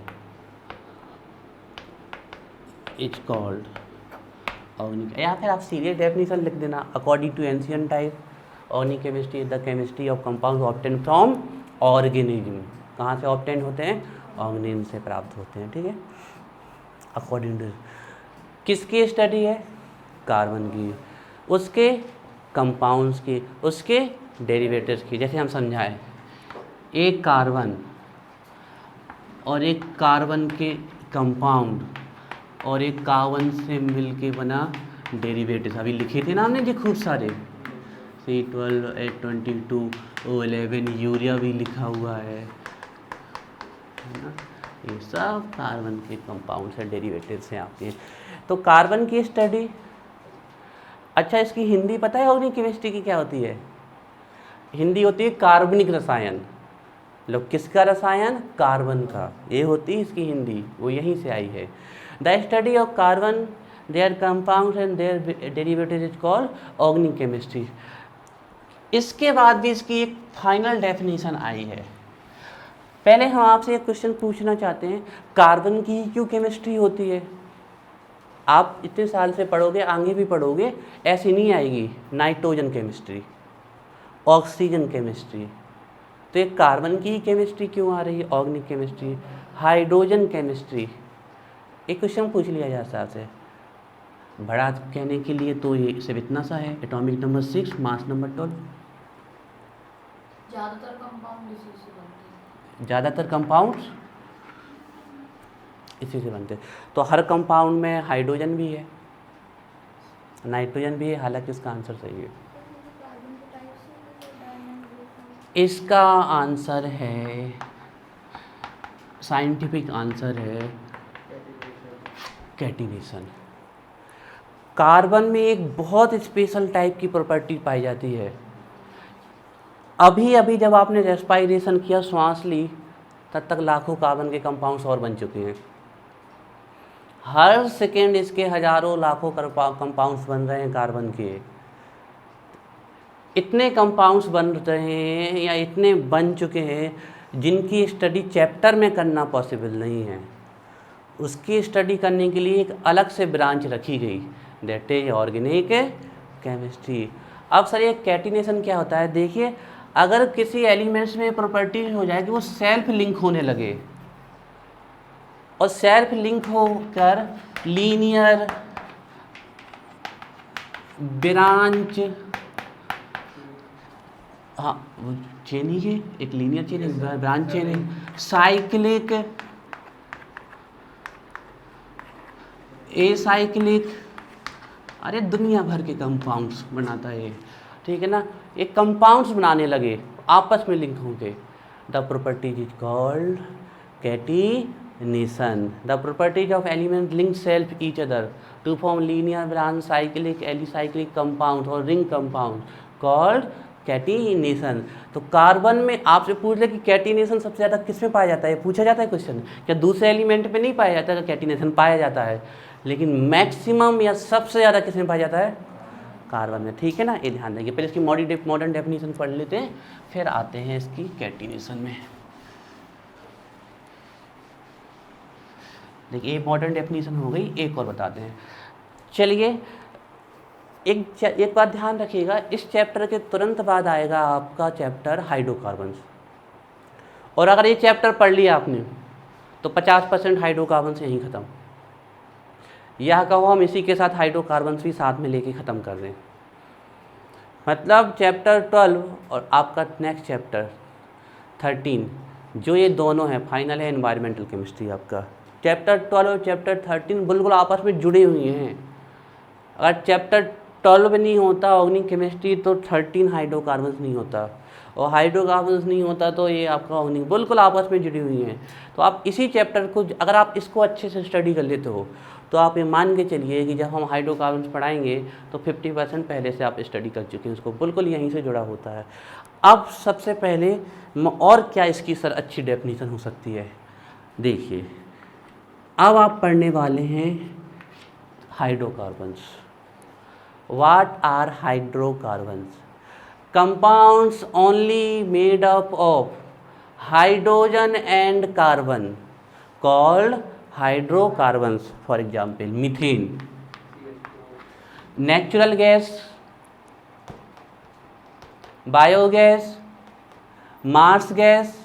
इज कॉल्ड ऑर्गेनिक, या फिर आप सीरियस डेफिनीशन लिख देना। According to ancient type, organic chemistry is the chemistry of compound obtain from organism. कहाँ से ऑब्टेन होते हैं? ऑर्गेनिज्म से प्राप्त होते हैं, ठीक है। अकॉर्डिंग टू किसकी स्टडी है? कार्बन की, उसके कंपाउंड्स की, उसके डेरिवेटिव्स की। जैसे हम समझाएं, एक कार्बन और एक कार्बन के कंपाउंड और एक कार्बन से मिलके बना डेरिवेटिव्स, अभी लिखे थे ना हमने जी खूब सारे, C12 H22 O11, यूरिया भी लिखा हुआ है ना, ये सब कार्बन के कंपाउंड से डेरिवेटिव्स से आते हैं। तो कार्बन की स्टडी, अच्छा इसकी हिंदी पता है ऑर्गेनिक केमिस्ट्री की क्या होती है? हिंदी होती है कार्बनिक रसायन। लोग किसका रसायन? कार्बन का, ये होती है इसकी हिंदी, वो यहीं से आई है। The study of carbon, their compounds and their derivatives is called organic chemistry. इसके बाद भी इसकी एक फाइनल डेफिनेशन आई है, पहले हम आपसे एक क्वेश्चन पूछना चाहते हैं, कार्बन की क्यों केमिस्ट्री होती है? आप इतने साल से पढ़ोगे, आगे भी पढ़ोगे, ऐसी नहीं आएगी। नाइट्रोजन केमिस्ट्री, ऑक्सीजन केमिस्ट्री, तो ये कार्बन की केमिस्ट्री क्यों आ रही है? ऑर्गेनिक केमिस्ट्री, हाइड्रोजन केमिस्ट्री, एक क्वेश्चन पूछ लिया जा सकता है। बड़ा कहने के लिए तो ये सिर्फ इतना सा है, एटॉमिक नंबर 6, मास नंबर 12। ज़्यादातर कंपाउंड इसी से बनते हैं। ज़्यादातर कंपाउंड्स इसी से बनते हैं। तो हर कंपाउंड में हाइड्रोजन भी है, नाइट्रोजन भी है, हालांकि इसका आंसर सही है। इसका आंसर है, साइंटिफिक आंसर है कैटिनेशन। कार्बन में एक बहुत स्पेशल टाइप की प्रॉपर्टी पाई जाती है। अभी अभी जब आपने रेस्पायरेशन किया, श्वास ली, तब तक लाखों कार्बन के कंपाउंड्स और बन चुके हैं। हर सेकेंड इसके हजारों लाखों कंपाउंड्स बन रहे हैं कार्बन के। इतने कंपाउंड्स बन रहे हैं या इतने बन चुके हैं जिनकी स्टडी चैप्टर में करना पॉसिबल नहीं है। उसकी स्टडी करने के लिए एक अलग से ब्रांच रखी गई, दैट इज ऑर्गेनिक केमिस्ट्री। अब सर ये कैटिनेशन क्या होता है? देखिए, अगर किसी एलिमेंट्स में प्रॉपर्टी हो जाए कि वो सेल्फ लिंक होने लगे, और सेल्फ लिंक होकर लीनियर ब्रांच, हाँ वो चेन ही है, एक लीनियर चेन, एक ब्रांच चेन है, साइक्लिक, एसाइक्लिक, अरे दुनिया भर के कंपाउंड्स बनाता है, ठीक है ना। ये कंपाउंड्स बनाने लगे, आपस में लिंक होंगे। The properties is called catenation. The properties of element link self each other to form linear branch, cyclic, alicyclic compound और रिंग कंपाउंड कॉल्ड कैटिनेशन। तो कार्बन में आपसे पूछ ले कि कैटिनेशन सबसे ज़्यादा किस में पाया जाता है, पूछा जाता है क्वेश्चन। क्या दूसरे एलिमेंट पे नहीं पाया जाता है? कैटिनेशन पाया जाता है, लेकिन मैक्सिमम या सबसे ज़्यादा किस में पाया जाता है? कार्बन में, ठीक है ना। ये ध्यान रखिए। पहले इसकी मॉडर्न डेफिनेशन पढ़ लेते हैं, फिर आते हैं इसकी कैटिनेशन में। देखिए, ये मॉडर्न डेफिनेशन हो गई, एक और बताते हैं। चलिए, एक बात ध्यान रखिएगा, इस चैप्टर के तुरंत बाद आएगा आपका चैप्टर हाइड्रोकार्बन्स, और अगर ये चैप्टर पढ़ लिया आपने तो 50% हाइड्रोकार्बन्स यहीं ख़त्म। यह कहो हम इसी के साथ हाइड्रोकार्बन्स भी साथ में लेके ख़त्म कर दें। मतलब चैप्टर 12 और आपका नेक्स्ट चैप्टर 13, जो ये दोनों हैं, फाइनल है एनवायरमेंटल केमिस्ट्री। आपका चैप्टर 12 और चैप्टर 13 बिल्कुल आपस में जुड़े हुए हैं। अगर चैप्टर 12 नहीं होता ऑर्गेनिक केमिस्ट्री तो 13 हाइड्रोकार्बन्स नहीं होता, और हाइड्रोकार्बन्स नहीं होता तो ये आपका ऑर्गेनिक, बिल्कुल आपस में जुड़ी हुई हैं। तो आप इसी चैप्टर को, अगर आप इसको अच्छे से स्टडी कर लेते हो, तो आप ये मान के चलिए कि जब हम हाइड्रोकार्बन्स पढ़ाएंगे तो 50% पहले से आप स्टडी कर चुके हैं उसको, बिल्कुल यहीं से जुड़ा होता है। अब सबसे पहले और क्या इसकी सर अच्छी डेफिनेशन हो सकती है? देखिए, अब आप पढ़ने वाले हैं hydrocarbons. What are hydrocarbons? Compounds only made up of hydrogen and carbon called hydrocarbons. For example, methane, natural gas, biogas, marsh gas.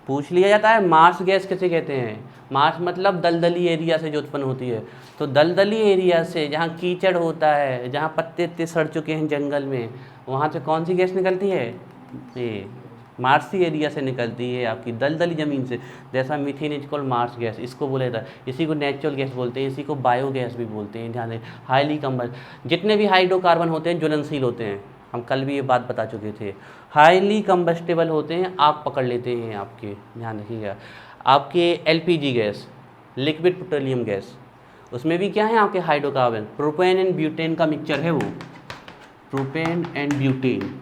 पूछ लिया जाता है मार्स गैस किसे कहते हैं? मार्स मतलब दलदली एरिया से जो उत्पन्न होती है। तो दलदली एरिया से, जहाँ कीचड़ होता है, जहाँ पत्ते इतने सड़ चुके हैं जंगल में, वहाँ से कौन सी गैस निकलती है? ये मार्सी एरिया से निकलती है, आपकी दलदली ज़मीन से। जैसा methane is called marsh gas, इसको बोला जाता है। इसी को नेचुरल गैस बोलते हैं, इसी को बायोगैस भी बोलते हैं। ध्यान दें, हाईली कम्बस्ट, जितने भी हाइड्रोकार्बन होते हैं ज्वलनशील होते हैं। हम कल भी ये बात बता चुके थे, हाईली कम्बस्टेबल होते हैं, आग पकड़ लेते हैं आपके। ध्यान रखिएगा। आपके LPG gas, liquid petroleum gas, उसमें भी क्या है आपके हाइड्रोकार्बन? प्रोपेन एंड ब्यूटेन का मिक्सचर है वो, प्रोपेन एंड ब्यूटेन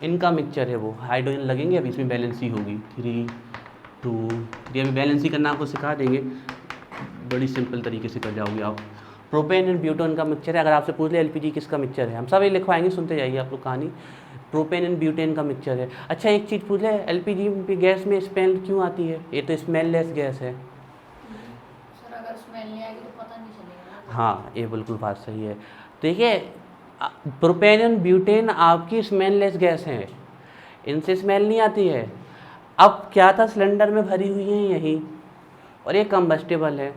इनका मिक्सचर है वो। हाइड्रोजन लगेंगे, अभी इसमें बैलेंसी होगी 3 2 3। अभी बैलेंसी करना आपको सिखा देंगे, बड़ी सिंपल तरीके से कर जाओगे आप। प्रोपेन एंड ब्यूटेन का मिक्सचर है। अगर आपसे पूछ ले एलपीजी किसका मिक्सचर है, हम सब ये लिखवाएंगे, सुनते जाइए आप लोग कहानी। प्रोपेन एंड ब्यूटेन का मिक्सचर है। अच्छा एक चीज़ पूछ ले, एलपीजी गैस में स्मेल क्यों आती है? ये तो स्मेललेस गैस है। सर अगर स्मेल नहीं आएगी तो पता नहीं चलेगा ना। हाँ ये बिल्कुल बात सही है। देखिए प्रोपेन एंड ब्यूटेन आपकी स्मेललेस गैस है, इनसे स्मेल नहीं आती है। अब क्या था, सिलेंडर में भरी हुई है यही, और ये कंबस्टेबल है,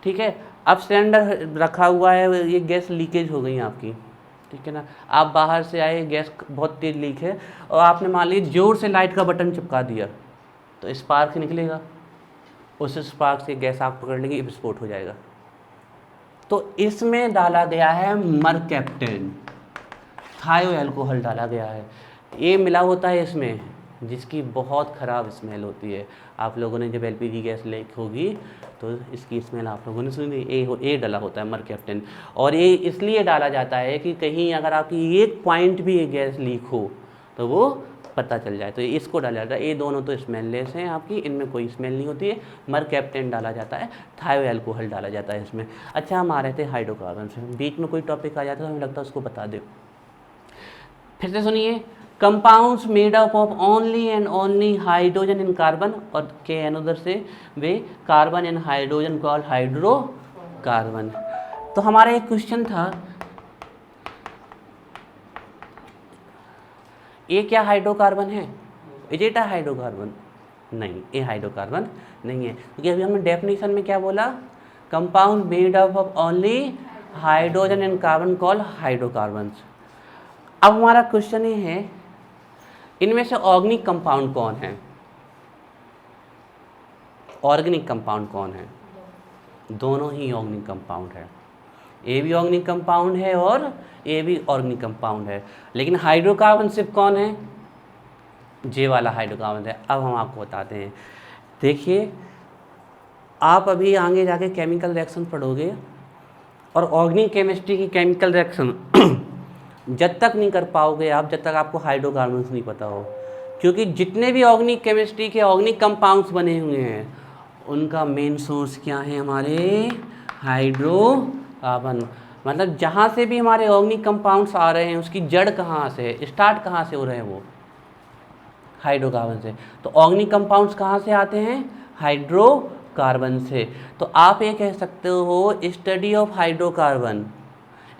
ठीक है। अब सिलेंडर रखा हुआ है, ये गैस लीकेज हो गई आपकी, ठीक है ना। आप बाहर से आए, गैस बहुत तेज़ लीक है, और आपने मान लीजिए ज़ोर से लाइट का बटन चिपका दिया, तो स्पार्क निकलेगा, उस स्पार्क से गैस आप पकड़ लेंगे, विस्फोट हो जाएगा। तो इसमें डाला गया है मरकैप्टेन, थायो अल्कोहल डाला गया है। ये मिला होता है इसमें, जिसकी बहुत ख़राब स्मेल होती है। आप लोगों ने जब एलपीजी गैस लीक होगी तो इसकी स्मेल आप लोगों ने सुनी। ये डाला होता है मरकैप्टेन, और ये इसलिए डाला जाता है कि कहीं अगर आपकी एक पॉइंट भी ये गैस लीक हो तो वो पता चल जाए, तो इसको डाला जाता है। ये दोनों तो स्मेललेस हैं आपकी, इनमें कोई स्मेल नहीं होती है। मरकैप्टेन डाला जाता है, थायो अल्कोहल डाला जाता है इसमें। अच्छा हम आ रहे थे हाइड्रोकार्बन से, बीच में कोई टॉपिक आ जाता है तो हमें लगता है उसको बता दे। फिर से सुनिए, compounds made up of only and only hydrogen in carbon, और के अनदर से वे carbon and hydrogen called hydrocarbon. तो हमारा एक क्वेश्चन था, ये क्या हाइड्रोकार्बन है? Is it a hydrocarbon? नहीं, ये हाइड्रोकार्बन नहीं है, क्योंकि अभी हमने डेफिनेशन में क्या बोला, compound made up of only hydrogen and carbon called hydrocarbons. अब हमारा क्वेश्चन ये है, इनमें से ऑर्गेनिक कंपाउंड कौन है? ऑर्गेनिक कंपाउंड कौन है? दोनों ही ऑर्गेनिक कंपाउंड है, ये भी ऑर्गेनिक कंपाउंड है और ये भी ऑर्गेनिक कंपाउंड है। लेकिन हाइड्रोकार्बन सिर्फ कौन है? जे वाला हाइड्रोकार्बन है। अब हम आपको बताते हैं। देखिए आप अभी आगे जाके केमिकल रिएक्शन पढ़ोगे, और ऑर्गेनिक केमिस्ट्री की केमिकल रिएक्शन जब तक नहीं कर पाओगे आप, जब तक आपको हाइड्रोकार्बन्स नहीं पता हो। क्योंकि जितने भी ऑर्गेनिक केमिस्ट्री के ऑर्गेनिक कंपाउंड्स बने हुए हैं, उनका मेन सोर्स क्या है? हमारे हाइड्रोकार्बन। मतलब जहाँ से भी हमारे ऑर्गेनिक कंपाउंड्स आ रहे हैं, उसकी जड़ कहाँ से है, स्टार्ट कहाँ से हो रहे हैं? वो हाइड्रोकार्बन से। तो ऑर्गेनिक कंपाउंड्स कहाँ से आते हैं? हाइड्रोकार्बन से। तो आप ये कह सकते हो, study of hydrocarbon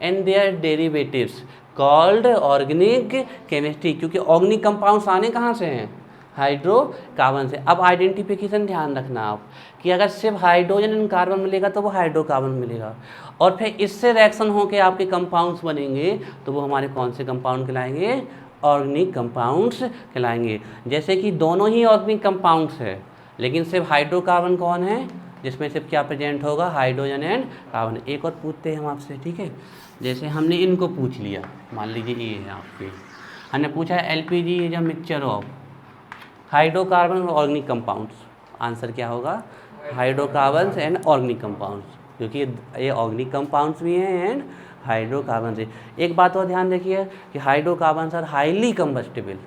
and their derivatives called organic chemistry, क्योंकि ऑर्गेनिक कंपाउंड्स आने कहाँ से हैं? हाइड्रोकार्बन से। अब आइडेंटिफिकेशन ध्यान रखना आप, कि अगर सिर्फ हाइड्रोजन एंड कार्बन मिलेगा तो वो हाइड्रोकार्बन मिलेगा, और फिर इससे रिएक्शन होकर आपके कंपाउंड्स बनेंगे तो वो हमारे कौन से कंपाउंड कहलाएंगे? ऑर्गेनिक कंपाउंड्स कहलाएंगे। जैसे कि दोनों ही ऑर्गेनिक कंपाउंड्स है, लेकिन सिर्फ हाइड्रोकार्बन कौन है? जिसमें सिर्फ क्या प्रेजेंट होगा? Hydrogen and carbon. एक और पूछते हैं हम आपसे, ठीक है। जैसे हमने इनको पूछ लिया, मान लीजिए ये है आपके, हमने पूछा LPG is a mixture of hydrocarbon और ऑर्गेनिक कंपाउंड्स। आंसर क्या होगा? हाइड्रोकार्बन्स एंड ऑर्गेनिक कंपाउंड्स, क्योंकि ये ऑर्गेनिक कंपाउंड्स भी हैं एंड हाइड्रोकार्बन से। एक बात और ध्यान रखिए कि हाइड्रोकार्बन्स आर हाईली कंबस्टेबल,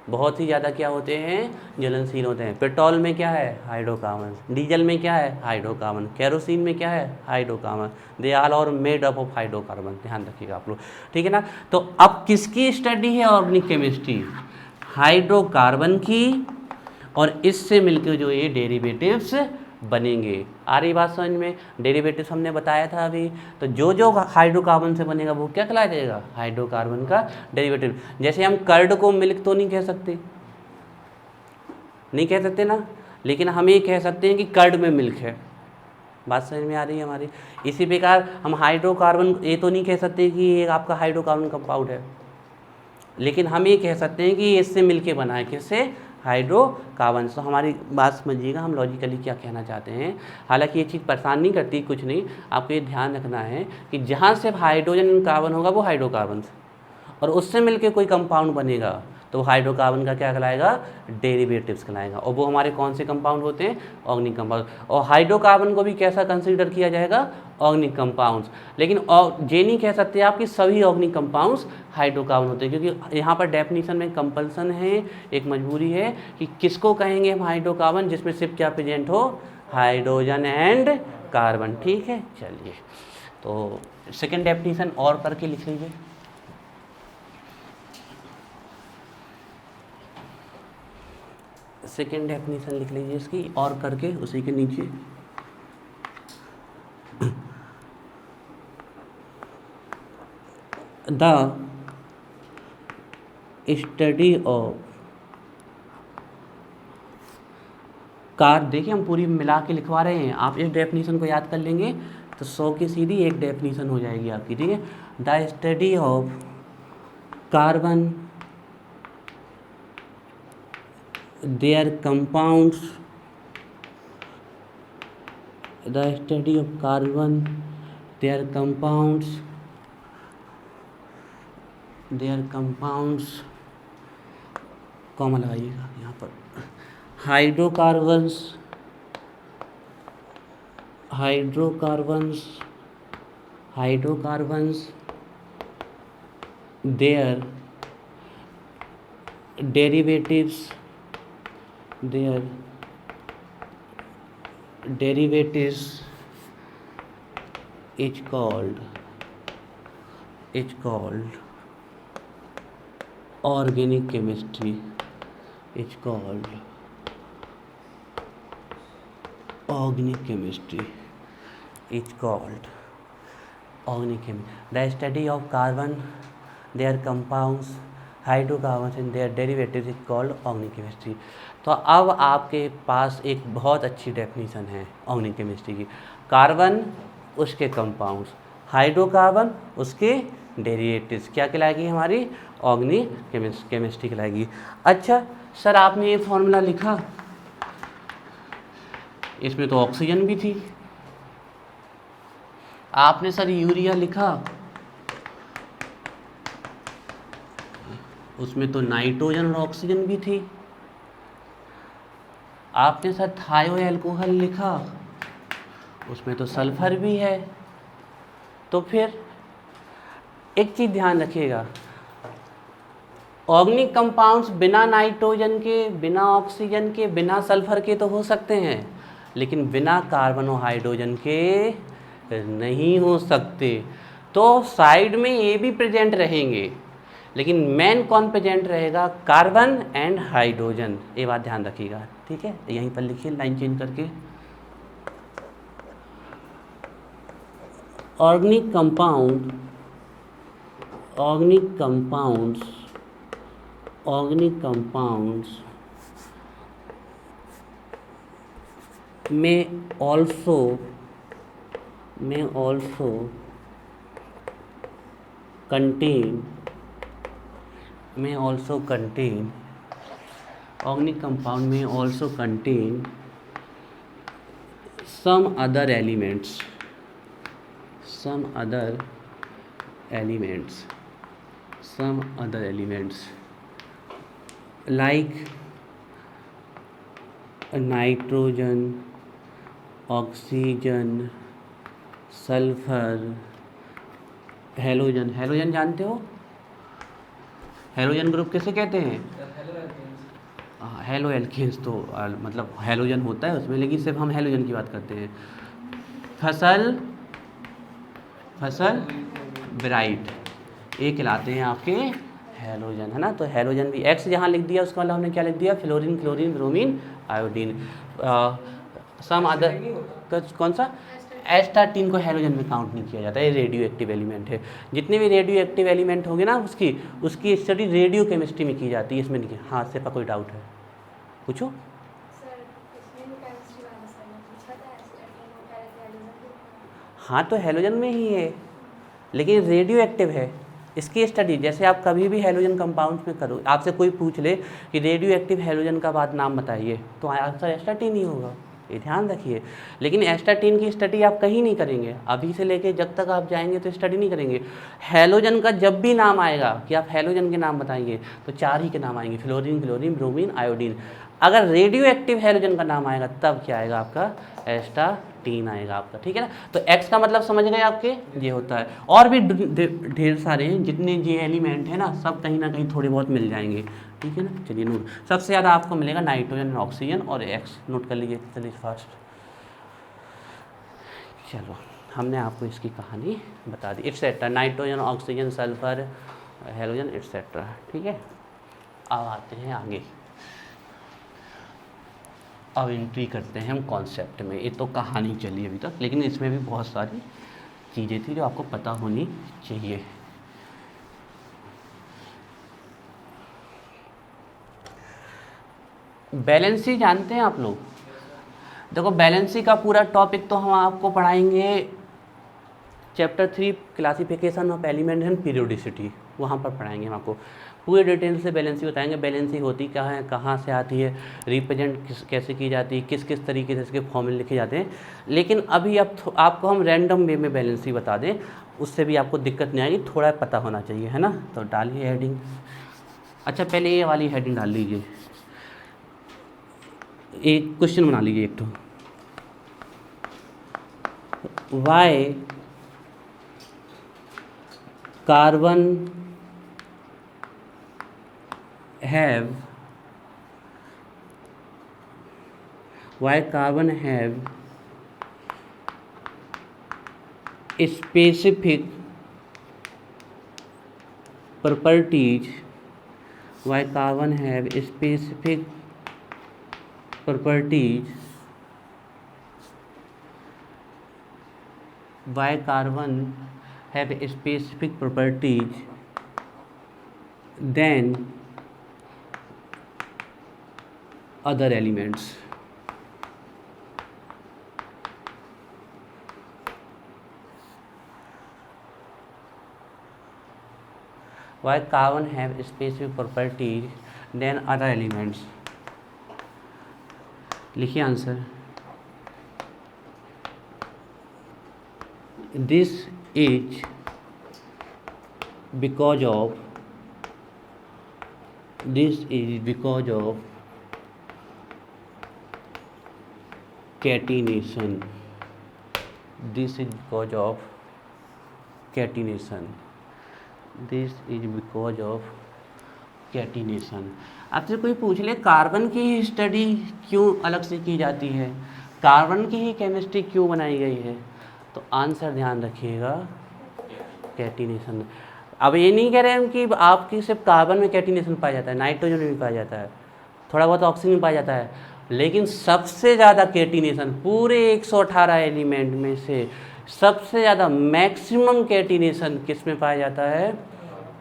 बहुत ही ज़्यादा क्या होते हैं? ज्वलनशील होते हैं। पेट्रोल में क्या है? हाइड्रोकार्बन। डीजल में क्या है? हाइड्रोकार्बन। केरोसिन में क्या है? हाइड्रोकार्बन। दे आर और मेड अप ऑफ हाइड्रोकार्बन। ध्यान रखिएगा आप लोग, ठीक है ना। तो अब किसकी स्टडी है ऑर्गेनिक केमिस्ट्री? हाइड्रोकार्बन की, और इससे मिलकर जो ये डेरिवेटिव्स बनेंगे। आ रही बात समझ में? डेरिवेटिव्स हमने बताया था अभी। तो जो जो हाइड्रोकार्बन से बनेगा वो क्या कहलाया जाएगा? हाइड्रोकार्बन का डेरिवेटिव। जैसे हम कर्ड को मिल्क तो नहीं कह सकते, नहीं कह सकते ना, लेकिन हम ये कह सकते हैं कि कर्ड में मिल्क है। बात समझ में आ रही है हमारी? इसी प्रकार हम हाइड्रोकार्बन ये तो नहीं कह सकते कि ये आपका हाइड्रोकार्बन कंपाउंड है, लेकिन हम ये कह सकते हैं कि ये इससे मिलके बना है। किससे? हाइड्रोकार्बन। तो हमारी बात समझिएगा, हम लॉजिकली क्या कहना चाहते हैं। हालांकि ये चीज़ परेशान नहीं करती, कुछ नहीं, आपको ये ध्यान रखना है कि जहाँ सिर्फ हाइड्रोजन एंड कार्बन होगा वो हाइड्रोकार्बन, और उससे मिलके कोई कंपाउंड बनेगा तो हाइड्रोकार्बन का क्या कहलाएगा? डेरिवेटिव्स कहलाएगा। और वो हमारे कौन से कंपाउंड होते हैं? Organic compound. और हाइड्रोकार्बन को भी कैसा कंसीडर किया जाएगा? Organic compounds. लेकिन ये नहीं कह सकते आप कि सभी ऑर्गेनिक कंपाउंड्स हाइड्रोकार्बन होते हैं, क्योंकि यहाँ पर डेफिनेशन में कंपल्सन है, एक मजबूरी है कि किसको कहेंगे हम हाइड्रोकार्बन? जिसमें सिर्फ क्या प्रेजेंट हो? हाइड्रोजन एंड कार्बन, ठीक है। चलिए, तो सेकेंड डेफिनेशन और करके लिख लीजिए। सेकेंड डेफिनेशन लिख लीजिए इसकी और करके उसी के नीचे। द स्टडी ऑफ कार, देखिए हम पूरी मिला के लिखवा रहे हैं, आप इस डेफिनेशन को याद कर लेंगे तो 100 की सीधी एक डेफिनेशन हो जाएगी आपकी, ठीक है। The study of carbon, their compounds, the study of carbon, their compounds, comma लगाइएगा यहाँ पर, hydrocarbons, their derivatives is called organic chemistry, the study of carbon, their compounds, hydrocarbon and their derivatives is called organic chemistry. तो अब आपके पास एक बहुत अच्छी डेफिनेशन है ऑर्गेनिक केमिस्ट्री की। कार्बन उसके कंपाउंड्स, हाइड्रोकार्बन उसके डेरिवेटिव्स क्या कहलाएगी हमारी ऑर्गेनिक केमिस्ट्री कहलाएगी। अच्छा सर आपने ये फॉर्मूला लिखा, इसमें तो ऑक्सीजन भी थी। आपने सर यूरिया लिखा, उसमें तो नाइट्रोजन और ऑक्सीजन भी थी। आपने सर थायो अल्कोहल लिखा, उसमें तो सल्फर भी है। तो फिर एक चीज़ ध्यान रखिएगा, ऑर्गेनिक कंपाउंड्स बिना नाइट्रोजन के, बिना ऑक्सीजन के, बिना सल्फर के तो हो सकते हैं, लेकिन बिना कार्बन और हाइड्रोजन के नहीं हो सकते। तो साइड में ये भी प्रेजेंट रहेंगे, लेकिन मेन कौन प्रेजेंट रहेगा, कार्बन एंड हाइड्रोजन। ये बात ध्यान रखिएगा, ठीक है। यहीं पर लिखिए लाइन चेंज करके, organic compounds may also contain organic compound may also contain some other elements like nitrogen, oxygen, sulphur, halogen. Halogen जानते हो, हेलोजन ग्रुप किसे कहते हैं? हेलो एल्केन्स तो मतलब हेलोजन होता है उसमें, लेकिन सिर्फ हम हेलोजन की बात करते हैं। फसल ब्राइट, ये कहलाते हैं आपके हेलोजन, है ना। तो हेलोजन भी एक्स जहाँ लिख दिया उसका मतलब हमने क्या लिख दिया, fluorine, chlorine, bromine, iodine. Some other कौन सा, एस्टाटीन को हेलोजन में काउंट नहीं किया जाता है, ये रेडियो एक्टिव एलिमेंट है। जितने भी रेडियो एक्टिव एलिमेंट होंगे ना उसकी स्टडी रेडियो केमिस्ट्री में की जाती है, इसमें नहीं। हाँ सिर्फ कोई डाउट है पूछो। हाँ तो हेलोजन में ही है, लेकिन रेडियो एक्टिव है इसकी स्टडी। जैसे आप कभी भी हेलोजन कंपाउंड्स में करो, आपसे कोई पूछ ले कि रेडियो एक्टिव हेलोजन का बाद नाम बताइए, तो आंसर एस्टाटीन ही होगा, ये ध्यान रखिए। लेकिन एस्टाटीन की स्टडी आप कहीं नहीं करेंगे, अभी से लेके जब तक आप जाएंगे तो स्टडी नहीं करेंगे। हेलोजन का जब भी नाम आएगा कि आप हेलोजन के नाम बताएंगे तो 4 ही के नाम आएंगे, फ्लोरीन, क्लोरीन, ब्रोमीन, आयोडीन। अगर रेडियो एक्टिव हेलोजन का नाम आएगा तब क्या आएगा आपका, एस्टाटीन आएगा आपका, ठीक है ना। तो एक्स का मतलब समझ गए आपके, ये होता है। और भी ढेर सारे हैं, जितने ये एलिमेंट है ना सब कहीं ना कहीं थोड़े बहुत मिल जाएंगे, ठीक है ना। चलिए नोट, सबसे ज़्यादा आपको मिलेगा नाइट्रोजन, ऑक्सीजन और एक्स, नोट कर लीजिए। चलिए फास्ट, चलो हमने आपको इसकी कहानी बता दी, etcetera, nitrogen, oxygen, sulphur, halogen etcetera, ठीक है। अब आते हैं आगे। अब एंट्री करते हैं हम कॉन्सेप्ट में। ये तो कहानी चली अभी तक, लेकिन इसमें भी बहुत सारी चीज़ें थी जो आपको पता होनी चाहिए। बैलेंस शीट जानते हैं आप लोग? देखो, बैलेंस शीट का पूरा टॉपिक तो हम आपको पढ़ाएंगे chapter 3 classification of element and periodicity, वहाँ पर पढ़ाएंगे हम आपको पूरे डिटेल से। बैलेंस शीट बताएंगे, बैलेंस शीट होती क्या है, कहाँ से आती है, रिप्रेजेंट कैसे की जाती है, किस किस तरीके से इसके फॉर्मूले लिखे जाते हैं। लेकिन अभी अब आपको हम रैंडम वे में बैलेंस शीट बता दें, उससे भी आपको दिक्कत नहीं आएगी, थोड़ा पता होना चाहिए, है ना। तो डालिए हेडिंग। अच्छा, पहले ये वाली हेडिंग डाल लीजिए, एक क्वेश्चन बना लीजिए एक तो, why carbon have specific properties, why carbon have specific properties, why carbon have specific properties than other elements. Why carbon have specific properties than other elements? लिखिए answer. This is because of catenation. This is because of catenation. This is because of catenation. आपसे कोई पूछ ले carbon की ही study क्यों अलग से की जाती है, कार्बन की ही केमिस्ट्री क्यों बनाई गई है, तो आंसर ध्यान रखिएगा, कैटिनेशन। अब ये नहीं कह रहे हम कि आपकी सिर्फ कार्बन में कैटिनेशन पाया जाता है, नाइट्रोजन में भी पाया जाता है, थोड़ा बहुत ऑक्सीजन में पाया जाता है, लेकिन सबसे ज़्यादा कैटिनेशन पूरे 118 एलिमेंट में से सबसे ज़्यादा मैक्सिमम कैटिनेशन किस में पाया जाता है,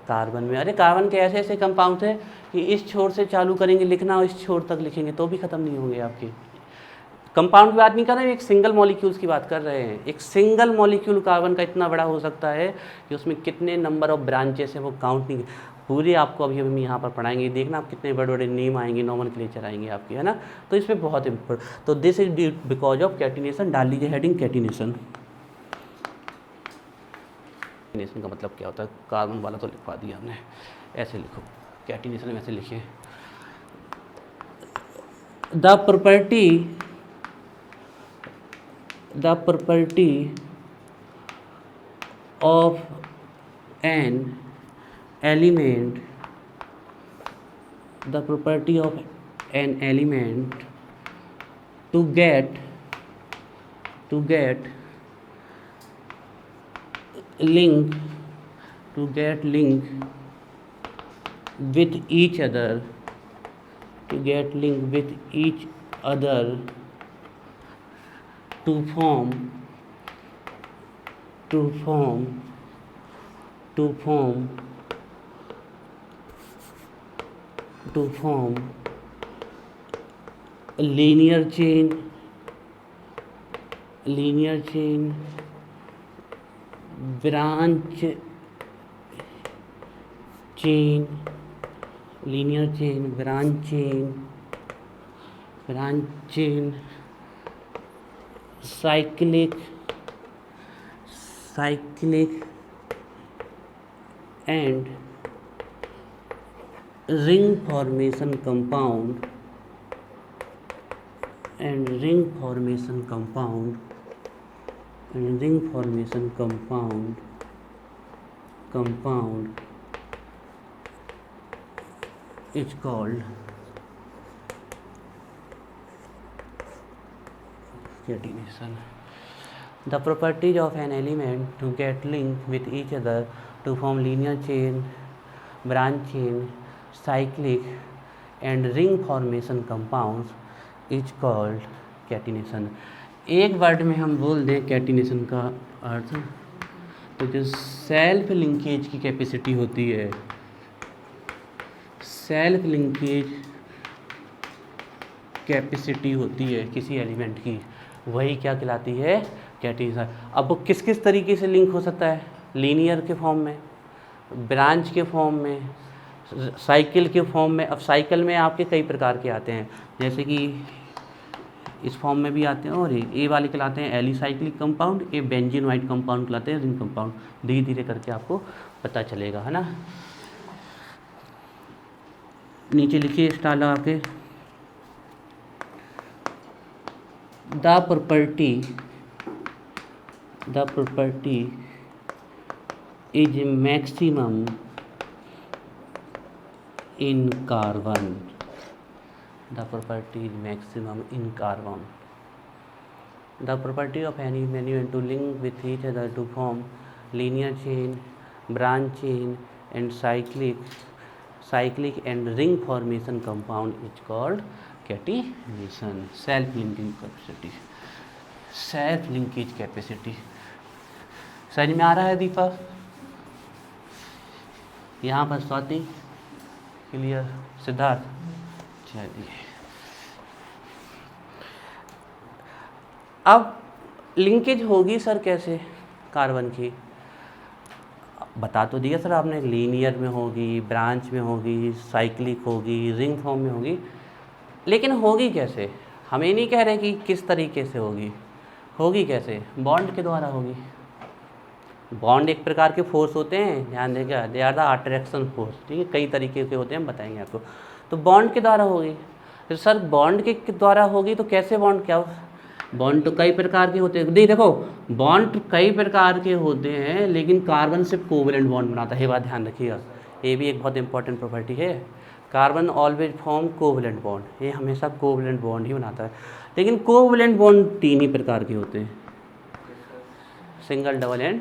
कार्बन में। अरे कार्बन के ऐसे ऐसे कंपाउंड थे कि इस छोर से चालू करेंगे लिखना और इस छोर तक लिखेंगे तो भी ख़त्म नहीं होंगे आपके। कंपाउंड की बात नहीं कर रहे हैं, एक सिंगल मॉलिक्यूल्स की बात कर रहे हैं। एक सिंगल मॉलिक्यूल कार्बन का इतना बड़ा हो सकता है कि उसमें कितने नंबर ऑफ ब्रांचेस हैं वो काउंट नहीं, पूरे आपको अभी हम यहाँ पर पढ़ाएंगे। देखना आप कितने बड़े बड़े नेम आएंगे, नॉमेनक्लेचर आएंगे आपके, है ना। तो इसमें बहुत इम्पोर्टेंट, तो this is because of catenation. डाल लीजिए हेडिंग कैटिनेशन। कैटिनेशन का मतलब क्या होता है, कार्बन वाला तो लिखवा दिया हमने, ऐसे लिखो कैटिनेशन में, ऐसे लिखिए the property of an element, the property of an element to get link with each other, to form a linear chain, branch chain, cyclic and ring formation compound, is called catenation. The properties of an element to get linked with each other to form linear chain, branch chain, cyclic and ring formation compounds is called catenation. एक word में हम बोल दें catenation का अर्थ, तो जो self linkage की capacity होती है, सेल्फ लिंकेज कैपेसिटी होती है किसी एलिमेंट की, वही क्या कहलाती है, कैटिनेशन। अब वो किस किस तरीके से लिंक हो सकता है, लीनियर के फॉर्म में, ब्रांच के फॉर्म में, साइकिल के फॉर्म में। अब साइकिल में आपके कई प्रकार के आते हैं, जैसे कि इस फॉर्म में भी आते हैं, और ए वाले कहलाते हैं एलिसाइक्लिक कंपाउंड, ये बेंजीनोइड कंपाउंड कहलाते हैं, रिंग कंपाउंड। धीरे धीरे करके आपको पता चलेगा, है ना। नीचे लिखिए स्टार लगा के, the property is maximum in carbon. The property is maximum in carbon. The property of any element to link with each other to form linear chain, branch chain, and cyclic and ring formation compound is called catenation. Self linking capacity. Self linkage capacity. समझ में आ रहा है दीपा? यहाँ पर Swati, clear, Siddharth. चलिए, अब linkage होगी sir कैसे कार्बन की, बता तो दिया सर आपने, लीनियर में होगी, ब्रांच में होगी, साइक्लिक होगी, रिंग फॉर्म में होगी, लेकिन होगी कैसे? हम ये नहीं कह रहे कि किस तरीके से होगी कैसे, बॉन्ड के द्वारा होगी। बॉन्ड एक प्रकार के फोर्स होते हैं, ध्यान देगा, they are the attraction force, ठीक है, कई तरीके के होते हैं, हम बताएंगे आपको। तो बॉन्ड के द्वारा होगी, फिर सर बॉन्ड के द्वारा होगी तो कैसे बॉन्ड, क्या बॉन्ड तो कई प्रकार के होते हैं। देखो बॉन्ड कई प्रकार के होते हैं, लेकिन कार्बन सिर्फ कोवलेंट बॉन्ड बनाता है, ये बात ध्यान रखिएगा, ये भी एक बहुत इंपॉर्टेंट प्रॉपर्टी है। Carbon always form covalent bond, ये हमेशा कोवलेंट बॉन्ड ही बनाता है। लेकिन कोवलेंट बॉन्ड 3 ही प्रकार के होते हैं, सिंगल, डबल एंड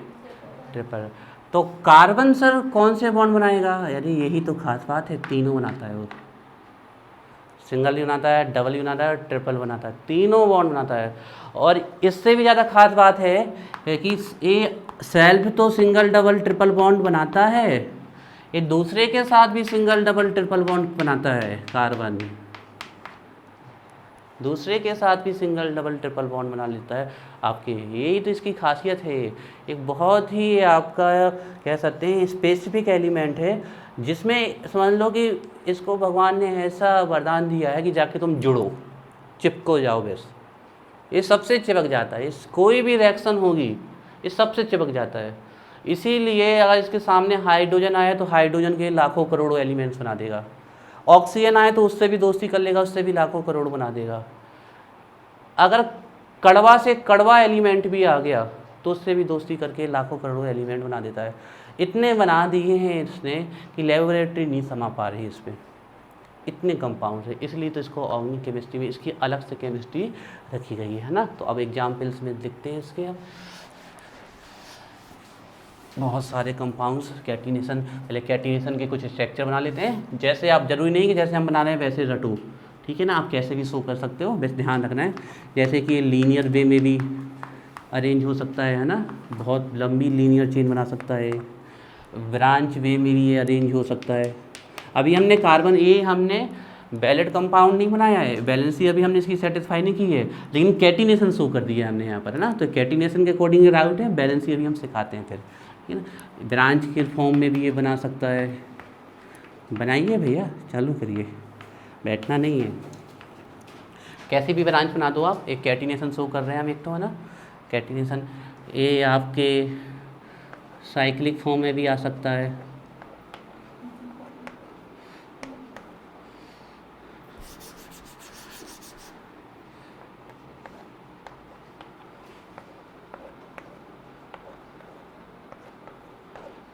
ट्रिपल। तो कार्बन सर कौन से बॉन्ड बनाएगा, यानी यही तो खास बात है, तीनों बनाता है वो, सिंगल भी बनाता है, डबल भी बनाता है, ट्रिपल बनाता है, तीनों बॉन्ड बनाता है। और इससे भी ज़्यादा खास बात है कि ये सेल्फ तो सिंगल, डबल, ट्रिपल बॉन्ड बनाता है, ये दूसरे के साथ भी सिंगल, डबल, ट्रिपल बॉन्ड बनाता है। कार्बन दूसरे के साथ भी सिंगल, डबल, ट्रिपल बॉन्ड बना लेता है आपके, यही तो इसकी खासियत है। एक बहुत ही आपका कह सकते हैं स्पेसिफिक एलिमेंट है, जिसमें समझ लो कि इसको भगवान ने ऐसा वरदान दिया है कि जाके तुम जुड़ो, चिपको जाओ, बस ये सबसे चिपक जाता है, इस कोई भी रिएक्शन होगी ये सबसे चिपक जाता है। इसीलिए अगर इसके सामने हाइड्रोजन आए तो हाइड्रोजन के लाखों करोड़ों एलिमेंट्स बना देगा, ऑक्सीजन आए तो उससे भी दोस्ती कर लेगा, उससे भी लाखों करोड़ बना देगा। अगर कड़वा से कड़वा एलिमेंट भी आ गया तो उससे भी दोस्ती करके लाखों करोड़ों एलिमेंट बना देता है। इतने बना दिए हैं इसने कि लेबोरेटरी नहीं समा पा रही इस पर, इतने कंपाउंड है, इसलिए तो इसको ऑर्गेनिक केमिस्ट्री में इसकी अलग से केमिस्ट्री रखी गई है ना। तो अब एग्जाम्पल्स में लिखते हैं इसके, अब बहुत सारे कंपाउंड्स कैटिनेशन, पहले कैटिनेशन के कुछ स्ट्रक्चर बना लेते हैं। जैसे आप जरूरी नहीं कि जैसे हम बना रहे हैं वैसे रटो, ठीक है ना, आप कैसे भी शो कर सकते हो, बस ध्यान रखना है। जैसे कि लीनियर वे में भी अरेंज हो सकता है ना, बहुत लंबी लीनियर चेन बना सकता है। ब्रांच वे में भी ये अरेंज हो सकता है। अभी हमने कार्बन, ये हमने वैलिड कंपाउंड नहीं बनाया है, वैलेंसी अभी हमने इसकी सेटिस्फाई नहीं की है, लेकिन कैटिनेशन शो कर दिया है हमने यहाँ पर, है ना। तो कैटिनेशन के अकॉर्डिंग राउट है, वैलेंसी अभी हम सिखाते हैं फिर, ठीक है ना। ब्रांच के फॉर्म में भी ये बना सकता है, बनाइए भैया, चालू करिए, बैठना नहीं है। कैसी भी ब्रांच बना दो आप, एक कैटिनेशन शो कर रहे हैं हम, एक तो है ना कैटिनेशन, ये आपके साइक्लिक फॉर्म में भी आ सकता है,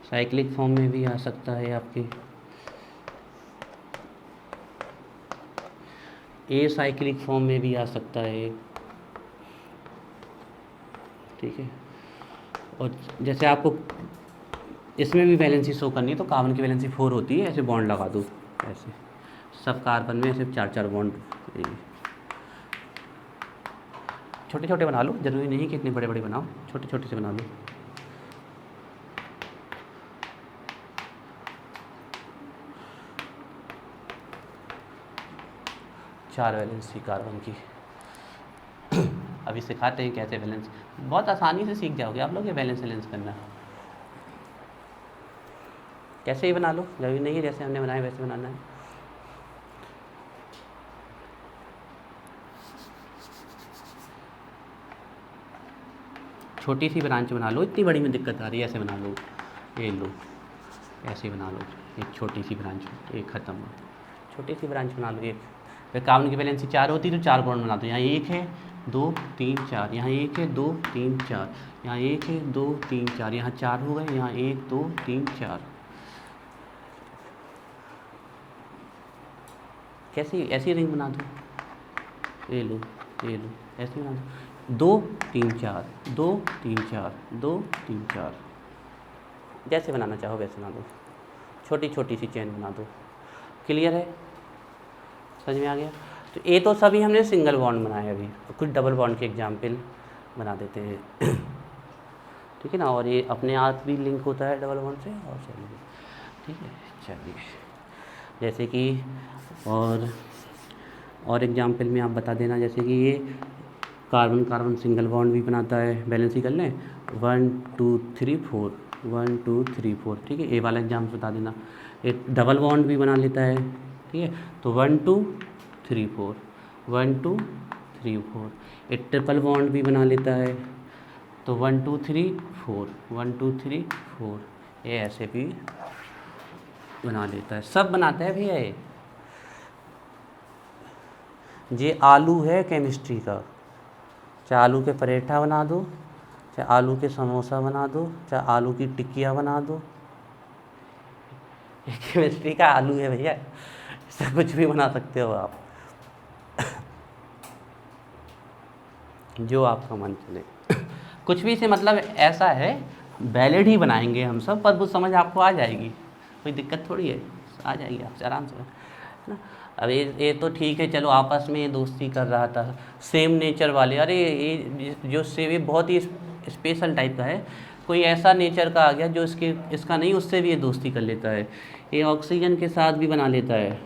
साइक्लिक फॉर्म में भी आ सकता है आपके, ए साइक्लिक फॉर्म में भी आ सकता है, ठीक है। और जैसे आपको इसमें भी वैलेंसी शो करनी है तो कार्बन की वैलेंसी 4 होती है, ऐसे बॉन्ड लगा दो, ऐसे सब कार्बन में सिर्फ 4-4 बॉन्ड, छोटे छोटे बना लो, ज़रूरी नहीं कि इतने बड़े बड़े बनाओ, छोटे छोटे से बना लो। चार वैलेंसी कार्बन की। अभी सिखाते हैं कैसे बैलेंस, बहुत आसानी से सीख जाओगे आप लोग ये बैलेंस वैलेंस करना। कैसे ही बना लो, जरूरी नहीं है जैसे हमने बनाया वैसे बनाना है। छोटी सी ब्रांच बना लो, इतनी बड़ी में दिक्कत आ रही है, ऐसे बना लो, ये लो, ऐसे बना लो, एक छोटी सी ब्रांच, एक ख़त्म, छोटी सी ब्रांच बना लो। एक फिर कार्बन की वैलेंसी 4 होती है तो 4 बॉन्ड बना दो। यहाँ 1 है 2 3 4, यहाँ 1 है 2 3 4, यहाँ 1 है 2 3 4, यहाँ 4 हो गए, यहाँ 1 2 3 4। कैसी ऐसी रिंग बना दो, ये लो, ऐसे बना दो, 2 3 4 2 3 4 2 3 4, जैसे बनाना चाहो वैसे बना दो, छोटी छोटी सी चेन बना दो। क्लियर है, समझ में आ गया? तो ये तो सभी हमने सिंगल बॉन्ड बनाए, अभी कुछ डबल बॉन्ड के एग्जाम्पल बना देते हैं। ठीक है ना, और ये अपने आप भी लिंक होता है डबल बॉन्ड से, और चलिए ठीक है, चलिए जैसे कि और एग्जाम्पल में आप बता देना, जैसे कि ये कार्बन कार्बन सिंगल बॉन्ड भी बनाता है, बैलेंस ही कर लें, 1 2 3 4 1 2 3 4, ठीक है, ए वाला एग्जाम्पल बता देना। एक डबल बॉन्ड भी बना लेता है, ठीक है, तो 1 2 3 4 1 2 3 4। एक ट्रिपल बॉन्ड भी बना लेता है, तो 1 2 3 4 1 2 3 4, ये ऐसे भी बना लेता है, सब बनाता है भैया ये आलू है केमिस्ट्री का, चाहे आलू के पराठा बना दो, चाहे आलू के समोसा बना दो, चाहे आलू की टिक्कियाँ बना दो, ये केमिस्ट्री का आलू है भैया, इससे कुछ भी बना सकते हो आप। जो आपका मन चले, कुछ भी से मतलब ऐसा है, वैलिड ही बनाएंगे हम सब, पर वो समझ आपको आ जाएगी, कोई दिक्कत थोड़ी है, आ जाएगी आपसे आराम से ना। अब ये तो ठीक है, चलो आपस में ये दोस्ती कर रहा था, सेम नेचर वाले, अरे ये जो सेम, ये बहुत ही स्पेशल टाइप का है, कोई ऐसा नेचर का आ गया जो इसका नहीं, उससे भी ये दोस्ती कर लेता है। ये ऑक्सीजन के साथ भी बना लेता है,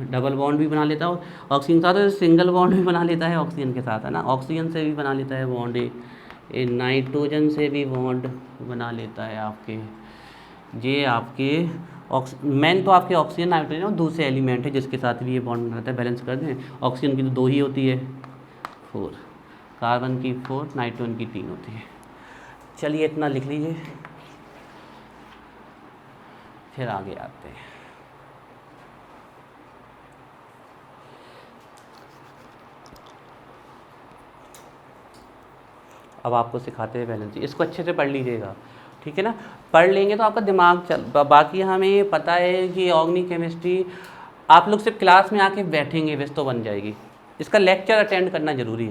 डबल बॉन्ड भी बना लेता है, ऑक्सीजन के साथ सिंगल बॉन्ड भी बना लेता है, ऑक्सीजन के साथ है ना, ऑक्सीजन से भी बना लेता है बॉन्ड, ये नाइट्रोजन से भी बॉन्ड बना लेता है आपके, ये आपके मेन तो आपके ऑक्सीजन नाइट्रोजन और दूसरे एलिमेंट है जिसके साथ भी ये बॉन्ड बनाता है। बैलेंस कर दें, ऑक्सीजन की तो 2 ही होती है, 4, कार्बन की 4, नाइट्रोजन की 3 होती है। चलिए इतना लिख लीजिए, फिर आगे आते हैं। अब आपको सिखाते हैं बैलेंस, इसको अच्छे से पढ़ लीजिएगा, ठीक है ना, पढ़ लेंगे तो आपका दिमाग बाकी हमें पता है कि ऑर्गेनिक केमिस्ट्री आप लोग सिर्फ क्लास में आके बैठेंगे बस तो बन जाएगी, इसका लेक्चर अटेंड करना ज़रूरी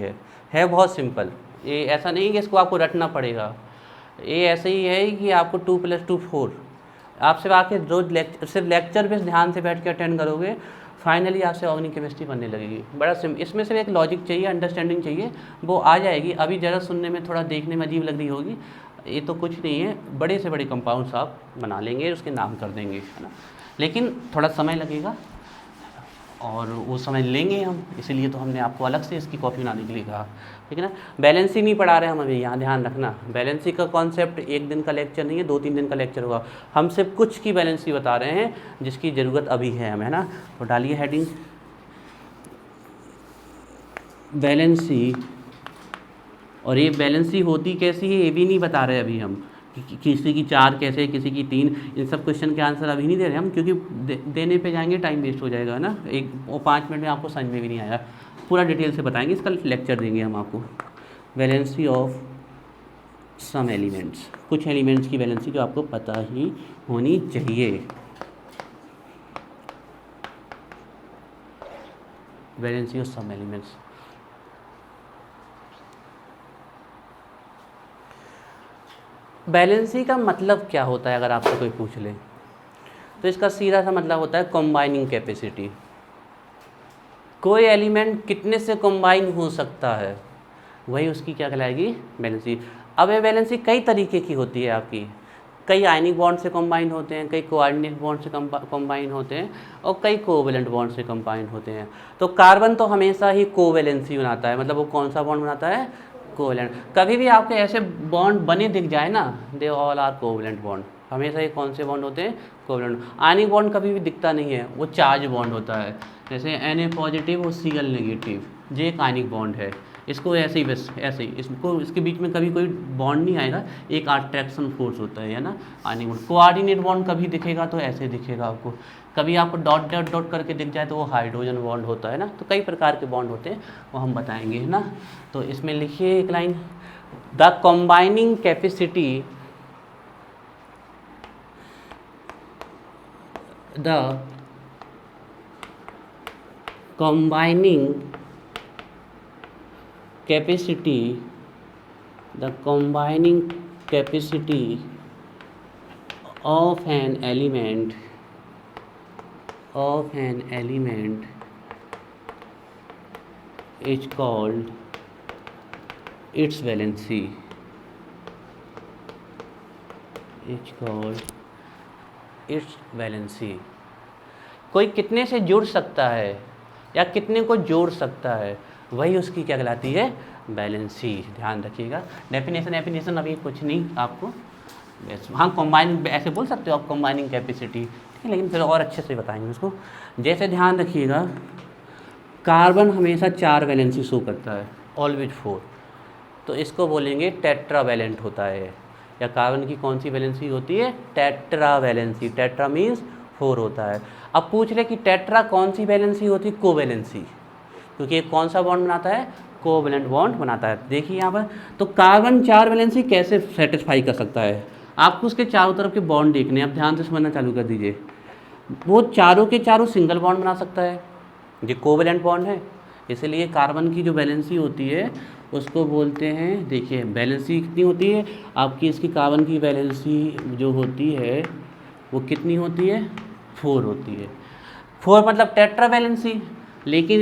है बहुत सिंपल, ये ऐसा नहीं कि इसको आपको रटना पड़ेगा, ये ऐसे ही है कि आपको 2 + 2 4, आप सिर्फ आके रोज सिर्फ लेक्चर पे ध्यान से बैठ के अटेंड करोगे, फाइनली आपसे ऑर्गेनिक केमिस्ट्री बनने लगेगी। बड़ा इसमें सिर्फ एक लॉजिक चाहिए, अंडरस्टैंडिंग चाहिए, वो आ जाएगी। अभी ज़रा सुनने में थोड़ा देखने में अजीब लग रही होगी, ये तो कुछ नहीं है, बड़े से बड़े कंपाउंड्स आप बना लेंगे, उसके नाम कर देंगे, है ना, लेकिन थोड़ा समय लगेगा और वो समय लेंगे हम, इसीलिए तो हमने आपको अलग से इसकी कॉपी बनाने के लिए कहा, ठीक है ना। बैलेंसी नहीं पढ़ा रहे हम अभी, यहाँ ध्यान रखना, बैलेंसी का कॉन्सेप्ट 1 दिन का लेक्चर नहीं है, 2-3 दिन का लेक्चर होगा, हम सिर्फ कुछ की बैलेंसी बता रहे हैं जिसकी ज़रूरत अभी है हमें, है ना। तो डालिए हेडिंग बैलेंसी, और ये बैलेंसी होती कैसी है ये भी नहीं बता रहे अभी हम, किसी की 4 कैसे, किसी की 3, इन सब क्वेश्चन के आंसर अभी नहीं दे रहे हम, क्योंकि देने पे जाएंगे टाइम वेस्ट हो जाएगा ना, 5 मिनट में आपको समझ में भी नहीं आया, पूरा डिटेल से बताएंगे, इसका लेक्चर देंगे हम आपको। बैलेंसी ऑफ सम एलिमेंट्स, कुछ एलिमेंट्स की बैलेंसी जो आपको पता ही होनी चाहिए। Valency of some elements, valency का मतलब क्या होता है अगर आपसे कोई पूछ ले, तो इसका सीधा सा मतलब होता है कंबाइनिंग कैपेसिटी। कोई एलिमेंट कितने से कंबाइन हो सकता है, वही उसकी क्या कहलाएगी, वैलेंसी। अब ये वैलेंसी कई तरीके की होती है आपकी, कई आयनिक बॉन्ड से कंबाइन होते हैं, कई कोऑर्डिनेट बॉन्ड से कंबाइन होते हैं, और कई कोवेलेंट बॉन्ड से कंबाइन होते हैं। तो कार्बन तो हमेशा ही कोवेलेंसी बनाता है, मतलब वो कौन सा बॉन्ड बनाता है, कोवेलेंट। कभी भी आपके ऐसे बॉन्ड बने दिख जाए ना, they all are covalent bond, हमेशा ये कौन से बॉन्ड होते हैं, कोवेलेंट। आयनिक बॉन्ड कभी भी दिखता नहीं है, वो चार्ज बॉन्ड होता है, जैसे Na पॉजिटिव और Cl नेगेटिव, ये एक आयनिक बॉन्ड है। इसको ऐसे ही बस ऐसे ही, इसको इसके बीच में कभी कोई बॉन्ड नहीं आएगा, एक अट्रैक्शन फोर्स होता है ना आयनिक बॉन्ड। कोऑर्डिनेट बॉन्ड कभी दिखेगा तो ऐसे दिखेगा आपको, कभी आपको डॉट डॉट डॉट करके दिख जाए तो वो हाइड्रोजन बॉन्ड होता है ना। तो कई प्रकार के बॉन्ड होते हैं, वो हम बताएंगे, है ना। तो इसमें लिखिए एक line, the combining capacity, the combining capacity, the combining capacity of an element is called its valency, is called its valency। कोई कितने से जुड़ सकता है या कितने को जोड़ सकता है, वही उसकी क्या कहलाती है, बैलेंसी। ध्यान रखिएगा, डेफिनेशन अभी कुछ नहीं आपको, हाँ कंबाइन ऐसे बोल सकते हो आप, कंबाइनिंग कैपेसिटी, ठीक है, लेकिन फिर और अच्छे से बताएंगे उसको। जैसे ध्यान रखिएगा, कार्बन हमेशा 4 वैलेंसी शो करता है, ऑलवेज 4, तो इसको बोलेंगे टेट्रावैलेंट होता है। या कार्बन की कौन सी वैलेंसी होती है, टेट्रावैलेंसी, टेट्रा मीन्स 4 होता है। अब पूछ रहे कि टेट्रा कौन सी वैलेंसी होती है, कोवैलेंसी, क्योंकि ये कौन सा बॉन्ड बनाता है, कोवैलेंट बॉन्ड बनाता है। देखिए यहाँ पर, तो कार्बन 4 वैलेंसी कैसे सेटिस्फाई कर सकता है, आपको उसके चारों तरफ के बॉन्ड देखने, आप ध्यान से समझना चालू कर दीजिए। वो चारों के चारों सिंगल बॉन्ड बना सकता है, ये कोवैलेंट बॉन्ड है, इसलिए कार्बन की जो वैलेंसी होती है उसको बोलते हैं, देखिए वैलेंसी कितनी होती है आपकी, इसकी कार्बन की वैलेंसी जो होती है वो कितनी होती है, 4 होती है। 4 मतलब टेट्रा वैलेंसी, लेकिन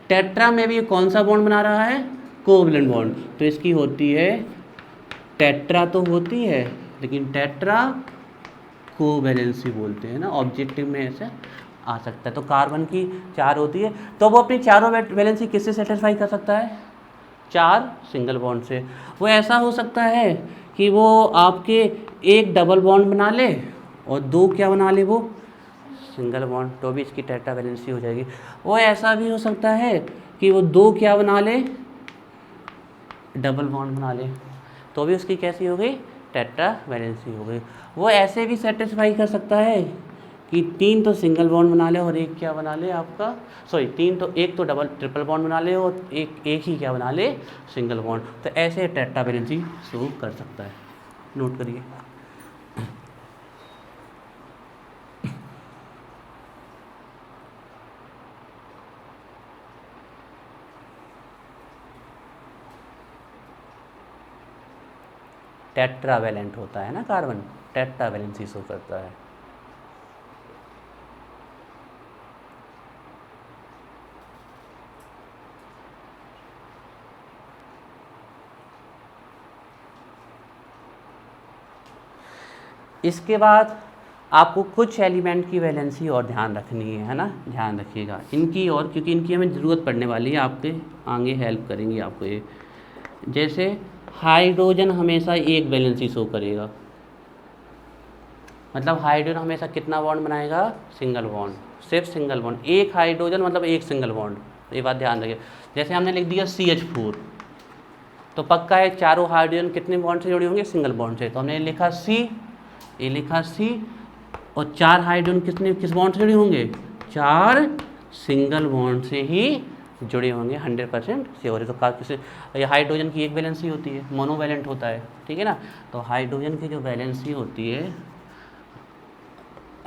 टेट्रा में भी कौन सा बॉन्ड बना रहा है, कोवैलेंट बॉन्ड, तो इसकी होती है, टेट्रा तो होती है लेकिन टेट्रा कोवैलेंसी बोलते हैं ना, ऑब्जेक्टिव में ऐसे आ सकता है। तो कार्बन की 4 होती है, तो वो अपनी चारों वैलेंसी किससे सेटिस्फाई कर सकता है, 4 सिंगल बॉन्ड से। वो ऐसा हो सकता है कि वो आपके एक डबल बॉन्ड बना ले और 2 क्या बना ले, वो सिंगल बॉन्ड, तो भी इसकी टेट्रा वैलेंसी हो जाएगी। वो ऐसा भी हो सकता है कि वो 2 क्या बना ले, डबल बॉन्ड बना ले, तो भी उसकी कैसी हो गई, टेट्रा वैलेंसी हो गई। वो ऐसे भी सेटिस्फाई कर सकता है कि 3 तो सिंगल बॉन्ड बना ले और एक क्या बना ले आपका, सॉरी 3 तो, एक तो डबल ट्रिपल बॉन्ड बना ले और एक ही क्या बना ले, सिंगल बॉन्ड। तो ऐसे टेट्रा वैलेंसी शो कर सकता है, नोट करिए। टेट्रावैलेंट होता है ना कार्बन, टेट्रावैलेंसी शो करता है। इसके बाद आपको कुछ एलिमेंट की वैलेंसी और ध्यान रखनी है ना, ध्यान रखिएगा इनकी, और क्योंकि इनकी हमें ज़रूरत पड़ने वाली है, आपके आगे हेल्प करेंगी आपको ये। जैसे हाइड्रोजन हमेशा एक वैलेंसी शो करेगा, मतलब हाइड्रोजन हमेशा कितना बॉन्ड बनाएगा, सिंगल बॉन्ड, सिर्फ सिंगल बॉन्ड। एक हाइड्रोजन मतलब एक सिंगल बॉन्ड, ये बात ध्यान रखिए। जैसे हमने लिख दिया CH4, तो पक्का है चारों हाइड्रोजन कितने बॉन्ड से जुड़े होंगे, सिंगल बॉन्ड से। तो हमने लिखा C, ये लिखा C, और 4 हाइड्रोजन किस बॉन्ड से जुड़े होंगे, 4 सिंगल बॉन्ड से ही जुड़े होंगे, 100% श्योर है। तो किसी ये हाइड्रोजन की एक वैलेंसी होती है, मोनोवैलेंट होता है, ठीक है ना। तो हाइड्रोजन की जो वैलेंसी होती है,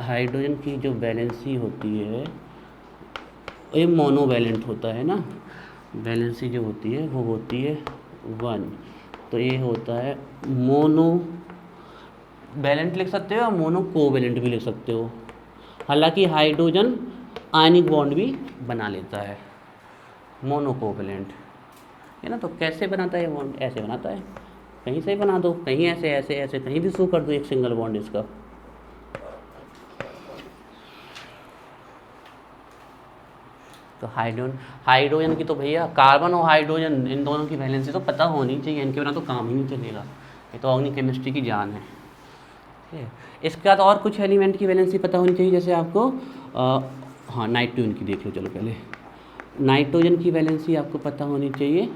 हाइड्रोजन की जो वैलेंसी होती है ये मोनोवैलेंट होता है ना, वैलेंसी जो होती है वो होती है 1, तो ये होता है मोनो वैलेंट लिख सकते हो, मोनो कोवैलेंट भी लिख सकते हो। हालांकि हाइड्रोजन आयनिक बॉन्ड भी बना लेता है। मोनोकोवलेंट है ना। तो कैसे बनता है बॉन्ड? ऐसे बनाता है, कहीं से बना दो, कहीं ऐसे ऐसे ऐसे, कहीं भी शो कर दो एक सिंगल बॉन्ड इसका। तो हाइड्रोजन की तो भैया कार्बन और हाइड्रोजन इन दोनों की वैलेंसी तो पता होनी चाहिए, इनके बिना तो काम ही नहीं चलेगा। ये तो ऑर्गेनिक केमिस्ट्री की जान है। ठीक है, इसके बाद और कुछ एलिमेंट की वैलेंसी पता होनी चाहिए, जैसे आपको हाँ नाइट्रोजन की देख लो। चलो पहले नाइट्रोजन की वैलेंसी आपको पता होनी चाहिए।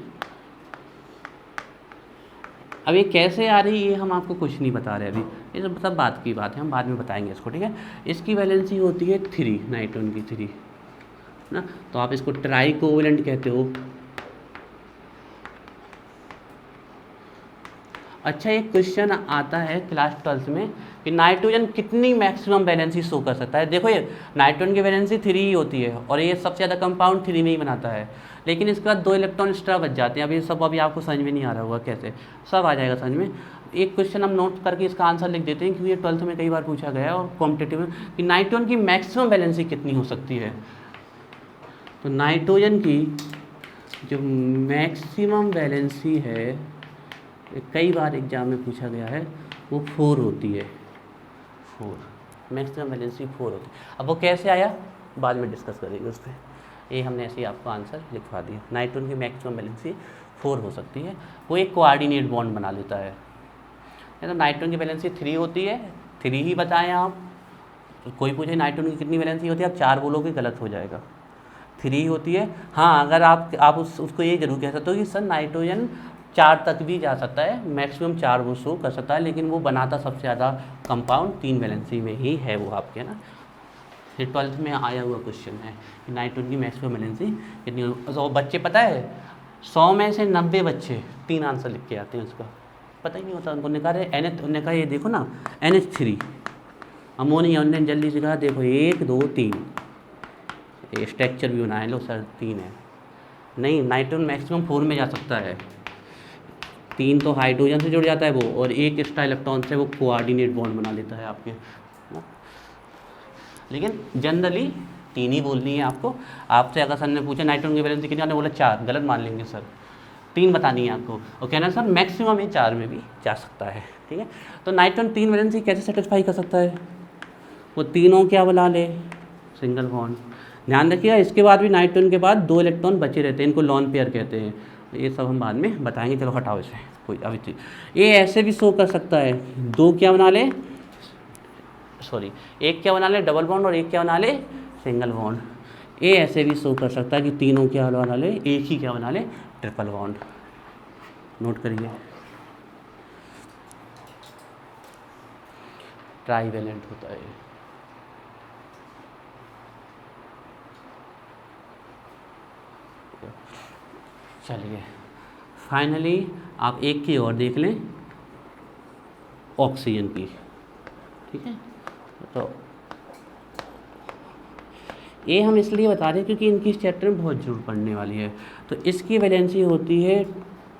अब ये कैसे आ रही है ये हम आपको कुछ नहीं बता रहे अभी, ये सब बात की बात है, हम बाद में बताएंगे इसको। ठीक है, इसकी वैलेंसी होती है 3, नाइट्रोजन की 3 ना। तो आप इसको ट्राई कोवेलेंट कहते हो। अच्छा, एक क्वेश्चन आता है क्लास 12th में कि नाइट्रोजन कितनी मैक्सिमम वैलेंसी शो कर सकता है। देखो ये नाइट्रोजन की वैलेंसी 3 ही होती है और ये सबसे ज़्यादा कंपाउंड 3 में ही बनाता है, लेकिन इसके बाद 2 इलेक्ट्रॉन एक्स्ट्रा बच जाते हैं। अभी सब अभी आपको समझ में नहीं आ रहा होगा कैसे, सब आ जाएगा समझ में। एक क्वेश्चन हम नोट करके इसका आंसर लिख देते हैं, क्योंकि ये 12th में कई बार पूछा गया है और कॉम्पिटेटिव में, कि नाइट्रोजन की मैक्सिमम वैलेंसी कितनी हो सकती है। तो नाइट्रोजन की जो मैक्सिमम वैलेंसी है, कई बार एग्जाम में पूछा गया है, वो 4 होती है। 4 मैक्सिमम वैलेंसी 4 होती है। अब वो कैसे आया बाद में डिस्कस करेंगे उस पर, ये हमने ऐसे ही आपको आंसर लिखवा दिया। नाइट्रोजन की मैक्सिमम वैलेंसी 4 हो सकती है, वो एक कोऑर्डिनेट बॉन्ड बना लेता है। तो नाइट्रोजन की वैलेंसी 3 होती है, 3 ही बताएं आप। कोई पूछे नाइट्रोजन की कितनी वैलेंसी होती है, आप 4 बोलोगे गलत हो जाएगा, 3 होती है। हाँ, अगर आप उसको ये जरूर कह सकते हो कि सर नाइट्रोजन 4 तक भी जा सकता है, मैक्सिमम 4 वो शो कर सकता है, लेकिन वो बनाता सबसे ज़्यादा कंपाउंड 3 वैलेंसी में ही है वो आपके ना। ये 12th में आया हुआ क्वेश्चन है कि नाइट्रोजन की मैक्सिमम वैलेंसी कितनी। तो बच्चे पता है 100 में से 90 बच्चे 3 आंसर लिख के आते हैं, उसका पता ही नहीं होता उनको। उन्होंने कहा ये देखो ना NH3 अमोनिया, उन्होंने जल्दी से कहा देखो 1 2 3 ये स्ट्रक्चर भी बनाए लो सर 3 है। नहीं, नाइट्रोजन मैक्सिमम 4 में जा सकता है। 3 तो हाइड्रोजन से जुड़ जाता है वो, और 1 एक्स्ट्रा इलेक्ट्रॉन से वो कोऑर्डिनेट बॉन्ड बना लेता है आपके। लेकिन जनरली 3 ही बोलनी है आपको। आपसे अगर सर ने पूछा नाइट्रोजन की वैलेंसी कितनी, आपने बोला 4, गलत मान लेंगे सर, 3 बतानी है आपको, और कहना सर मैक्सिमम है 4 में भी जा सकता है। ठीक है, तो नाइट्रोजन 3 वैलेंसी कैसे सेटिस्फाई कर सकता है, वो तीनों क्या बना ले, सिंगल बॉन्ड। ध्यान रखिएगा, इसके बाद भी नाइट्रोजन के बाद 2 इलेक्ट्रॉन बचे रहते हैं, इनको लॉन पेयर कहते हैं। ये सब हम बाद में बताएंगे, चलो हटाओ इसे, कोई अभी ये ऐसे भी शो कर सकता है, 2 क्या बना ले, सॉरी 1 क्या बना ले डबल बॉन्ड और 1 क्या बना ले सिंगल बॉन्ड। ये ऐसे भी शो कर सकता है कि तीनों क्या बना ले, 1 ही क्या बना ले ट्रिपल बॉन्ड। नोट करिए, ट्राइवेलेंट होता है। चलिए फाइनली आप एक की और देख लें, ऑक्सीजन की। ठीक है, तो ये हम इसलिए बता रहे हैं क्योंकि इनकी इस चैप्टर में बहुत जरूर पढ़ने वाली है। तो इसकी वैलेंसी होती है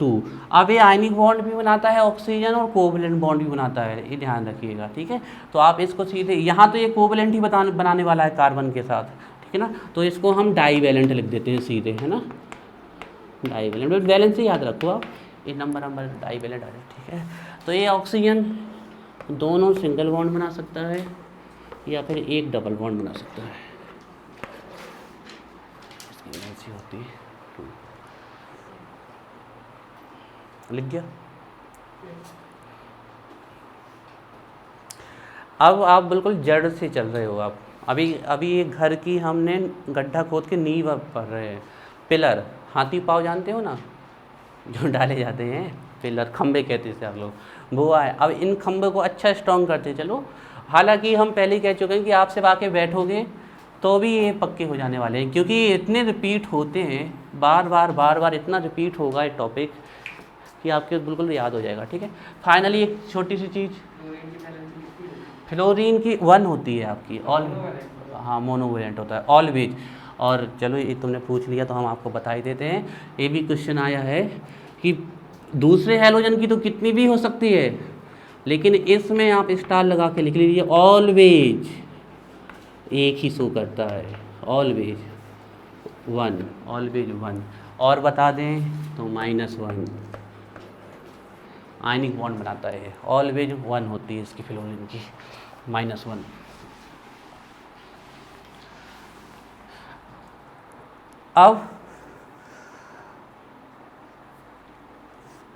2। अब ये आयनिक बॉन्ड भी बनाता है ऑक्सीजन और कोवलेंट बॉन्ड भी बनाता है, ये ध्यान रखिएगा। ठीक है, तो आप इसको सीधे यहाँ तो ये कोवलेंट ही बनाने वाला है कार्बन के साथ, ठीक है ना, तो इसको हम डाईवैलेंट लिख देते हैं सीधे, है ना, डाईवैलेंट। वैलेंसी याद रखो आप, ये नंबर डाईवैलेंट आ जाए। ठीक है, तो ये ऑक्सीजन दोनों सिंगल बॉन्ड बना सकता है या फिर एक डबल बॉन्ड बना सकता है। इसकी वैलेंसी होती है 2। लिख गया। अब आप बिल्कुल जड़ से चल रहे हो आप। अभी ये घर की हमने गड्ढा खोद के नींव पढ़ रहे हैं। पिलर, हाथी पाँव जानते हो ना, जो डाले जाते हैं पिलर, खंबे कहते हैं आप लोग, वो है। अब इन खंबे को अच्छा स्ट्रॉन्ग करते चलो। हालांकि हम पहले ही कह चुके हैं कि आपसे आके बैठोगे तो भी ये पक्के हो जाने वाले हैं, क्योंकि ये इतने रिपीट होते हैं, बार बार इतना रिपीट होगा ये टॉपिक कि आपके बिल्कुल याद हो जाएगा। ठीक है, फाइनली एक छोटी सी चीज़, फ्लोरीन की 1 होती है आपकी, ऑल, हाँ मोनोवेलेंट होता है ऑलवेज। और चलो ये तुमने पूछ लिया तो हम आपको बता ही देते हैं, ये भी क्वेश्चन आया है कि दूसरे हैलोजन की तो कितनी भी हो सकती है, लेकिन इसमें आप स्टार लगा के लिख लीजिए ऑलवेज एक ही शो करता है, ऑलवेज 1, ऑलवेज 1। और बता दें तो -1 आयनिक बॉन्ड बनाता है, ऑलवेज 1 होती है इसकी फ्लोरीन की, -1। अब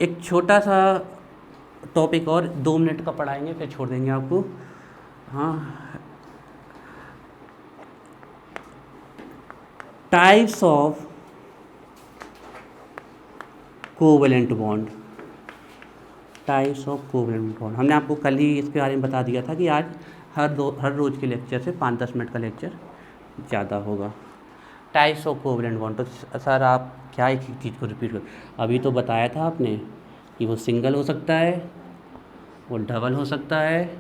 एक छोटा सा टॉपिक और 2 मिनट का पढ़ाएंगे, फिर छोड़ देंगे आपको। हाँ, types of covalent bond. Types of covalent bond हमने आपको कल ही इसके बारे में बता दिया था कि आज हर रोज़ के लेक्चर से 5-10 मिनट का लेक्चर ज़्यादा होगा। टाइप्स ऑफ कोवेलेंट बॉन्ड, तो सर आप क्या एक चीज़ को रिपीट कर, अभी तो बताया था आपने कि वो सिंगल हो सकता है, वो डबल हो सकता है,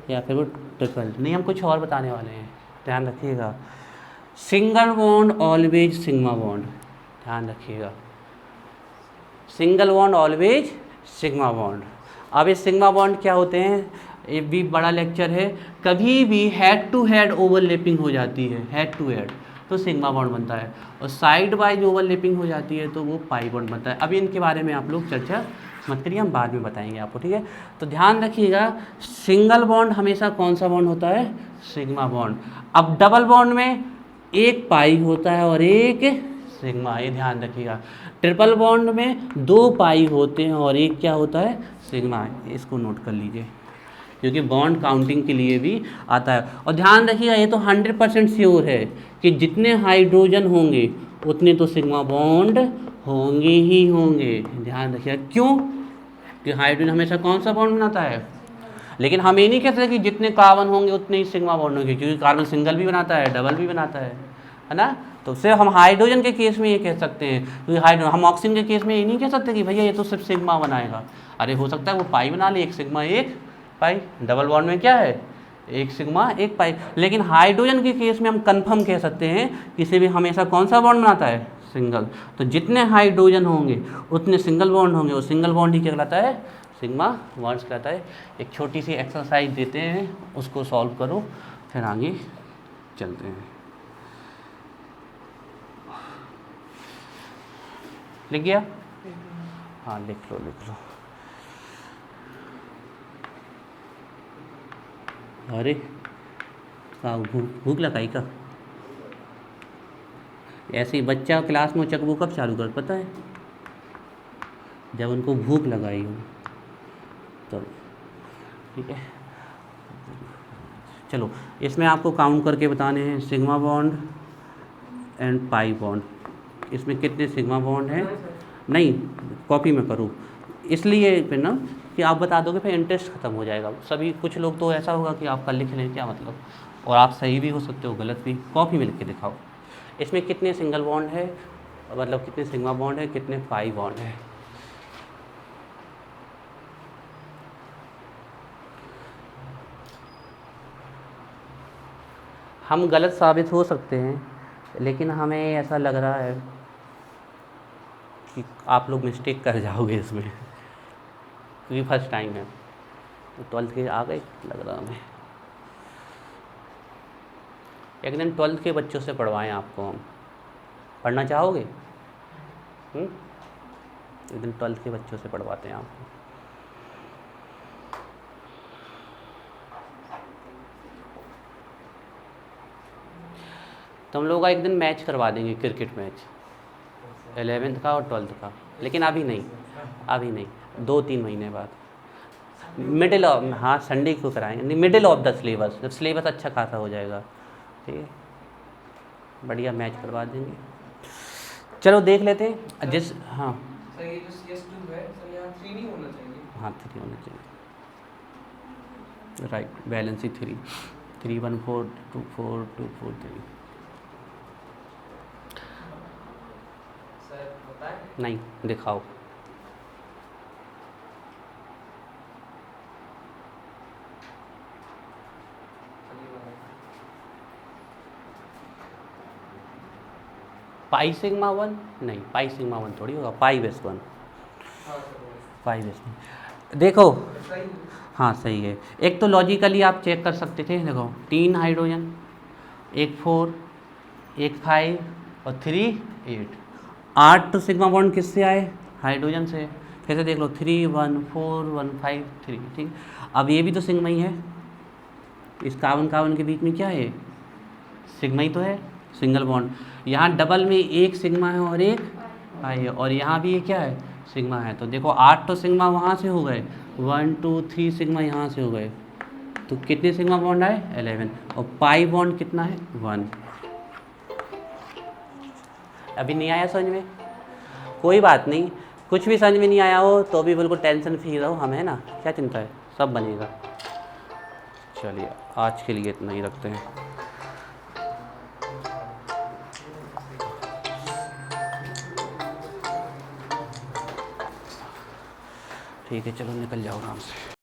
या फिर वो ट्रिपल। नहीं, हम कुछ और बताने वाले हैं, ध्यान रखिएगा। Single bond always sigma bond, ध्यान रखिएगा। Single bond always sigma bond. अब ये सिग्मा बॉन्ड क्या होते हैं, ये भी बड़ा लेक्चर है। कभी भी हेड टू हेड ओवरलैपिंग हो जाती है, हेड टू हेड, तो सिग्मा बॉन्ड बनता है, और साइड वाइज ओवरलैपिंग हो जाती है तो वो पाई बॉन्ड बनता है। अभी इनके बारे में आप लोग चर्चा मत करिए, हम बाद में बताएंगे आपको, ठीक है। तो ध्यान रखिएगा, सिंगल बॉन्ड हमेशा कौन सा बॉन्ड होता है, सिग्मा बॉन्ड। अब डबल बॉन्ड में एक पाई होता है और एक सिग्मा, ये ध्यान रखिएगा। ट्रिपल बॉन्ड में 2 पाई होते हैं और एक क्या होता है, सिग्मा। इसको नोट कर लीजिए, क्योंकि बॉन्ड काउंटिंग के लिए भी आता है। और ध्यान रखिएगा, ये तो 100% श्योर है कि जितने हाइड्रोजन होंगे उतने तो सिग्मा बॉन्ड होंगे ही होंगे। ध्यान रखिएगा, क्यों कि हाइड्रोजन हमेशा कौन सा बॉन्ड बनाता है। लेकिन हम ये नहीं कहते कि जितने कार्बन होंगे उतने ही सिग्मा बॉन्ड होंगे, क्योंकि कार्बन सिंगल भी बनाता है, डबल भी बनाता है ना। तो सिर्फ हम हाइड्रोजन के केस में ये कह सकते हैं, क्योंकि हाइड्रोजन, हम ऑक्सीजन के केस में ये नहीं कह सकते कि भैया ये तो सिर्फ सिग्मा बनाएगा। अरे हो सकता है वो पाई बना ले, एक सिग्मा एक पाई। डबल बॉन्ड में क्या है, एक सिग्मा एक पाई। लेकिन हाइड्रोजन के केस में हम कंफर्म कह सकते हैं किसी भी हमेशा कौन सा बॉन्ड बनाता है, सिंगल। तो जितने हाइड्रोजन होंगे उतने सिंगल बॉन्ड होंगे, और सिंगल बॉन्ड ही क्या कहलाता है, सिग्मा बॉन्ड्स कहलाता है। एक छोटी सी एक्सरसाइज देते हैं, उसको सॉल्व करो, फिर आगे चलते हैं। लिख गया? हाँ, लिख लो। अरे भूख लगाई का? ऐसे ही बच्चा क्लास में चकबू कब चालू कर, पता है, जब उनको भूख लगाई हो तब, ठीक है। चलो, इसमें आपको काउंट करके बताने हैं sigma bond and pi bond. इसमें कितने सिग्मा बॉन्ड हैं, नहीं कॉपी में करो, इसलिए फिर ना कि आप बता दोगे, फिर इंटरेस्ट ख़त्म हो जाएगा सभी। कुछ लोग तो ऐसा होगा कि आप कल लिख लें, क्या मतलब, और आप सही भी हो सकते हो, गलत भी। कॉपी में लिख के दिखाओ, इसमें कितने सिंगल बॉन्ड है, मतलब कितने सिग्मा बॉन्ड है, कितने पाई बॉन्ड है। हम गलत साबित हो सकते हैं, लेकिन हमें ऐसा लग रहा है कि आप लोग मिस्टेक कर जाओगे इसमें, क्योंकि फर्स्ट टाइम है, तो 12th के आ गए लग रहा हमें। एक दिन 12th के बच्चों से पढ़वाएं आपको हम, पढ़ना चाहोगे? एक दिन 12th के बच्चों से पढ़वाते हैं आपको। तो हम लोग का एक दिन मैच करवा देंगे, क्रिकेट मैच, 11th का और 12th का, लेकिन अभी नहीं, 2-3 महीने बाद, मिडिल ऑफ, हाँ संडे को कराएंगे, मिडिल ऑफ द सिलेबस, जब सिलेबस अच्छा खासा हो जाएगा, ठीक है, बढ़िया मैच करवा देंगे। चलो देख लेते हैं जिस, हाँ सर ये जो CS2 है सर, यहाँ 3 नहीं होना चाहिए। हाँ 3 होना चाहिए, राइट, बैलेंस ही 3, 3 1 4 2 4 2 4 3। सर बताएं? नहीं, दिखाओ। पाई सिग्मा 1 नहीं, पाई सिग्मा 1 थोड़ी होगा, पाई बेस 1, हाँ सर, पाई बेस 1। देखो, ऐसा ही। हाँ सही है। एक तो लॉजिकली आप चेक कर सकते थे, देखो 3 हाइड्रोजन, एक 4, एक 5, और 3 8। 8 तो सिग्मा बॉन्ड किससे आए? हाइड्रोजन से। फिर से देख लो 3 1 4 1 5 3, ठीक। अब ये भी तो सिग्मा ही है, इस कार्बन कार्बन के बीच में क्या है? सिग्मा ही तो है, सिंगल बॉन्ड। यहाँ डबल में एक सिग्मा है और एक पाई है, और यहाँ भी ये क्या है? सिग्मा है। तो देखो 8 तो सिग्मा वहाँ से हो गए, 1 2 3 सिग्मा यहाँ से हो गए, तो कितने सिग्मा बॉन्ड आए? 11। और पाई बॉन्ड कितना है? 1। अभी नहीं आया समझ में? कोई बात नहीं, कुछ भी समझ में नहीं आया हो तो भी बिल्कुल टेंशन फ्री रहो, हम है ना, क्या चिंता है, सब बनेगा। चलिए आज के लिए इतना ही रखते हैं। ठीक है, चलो निकल जाओ आराम से।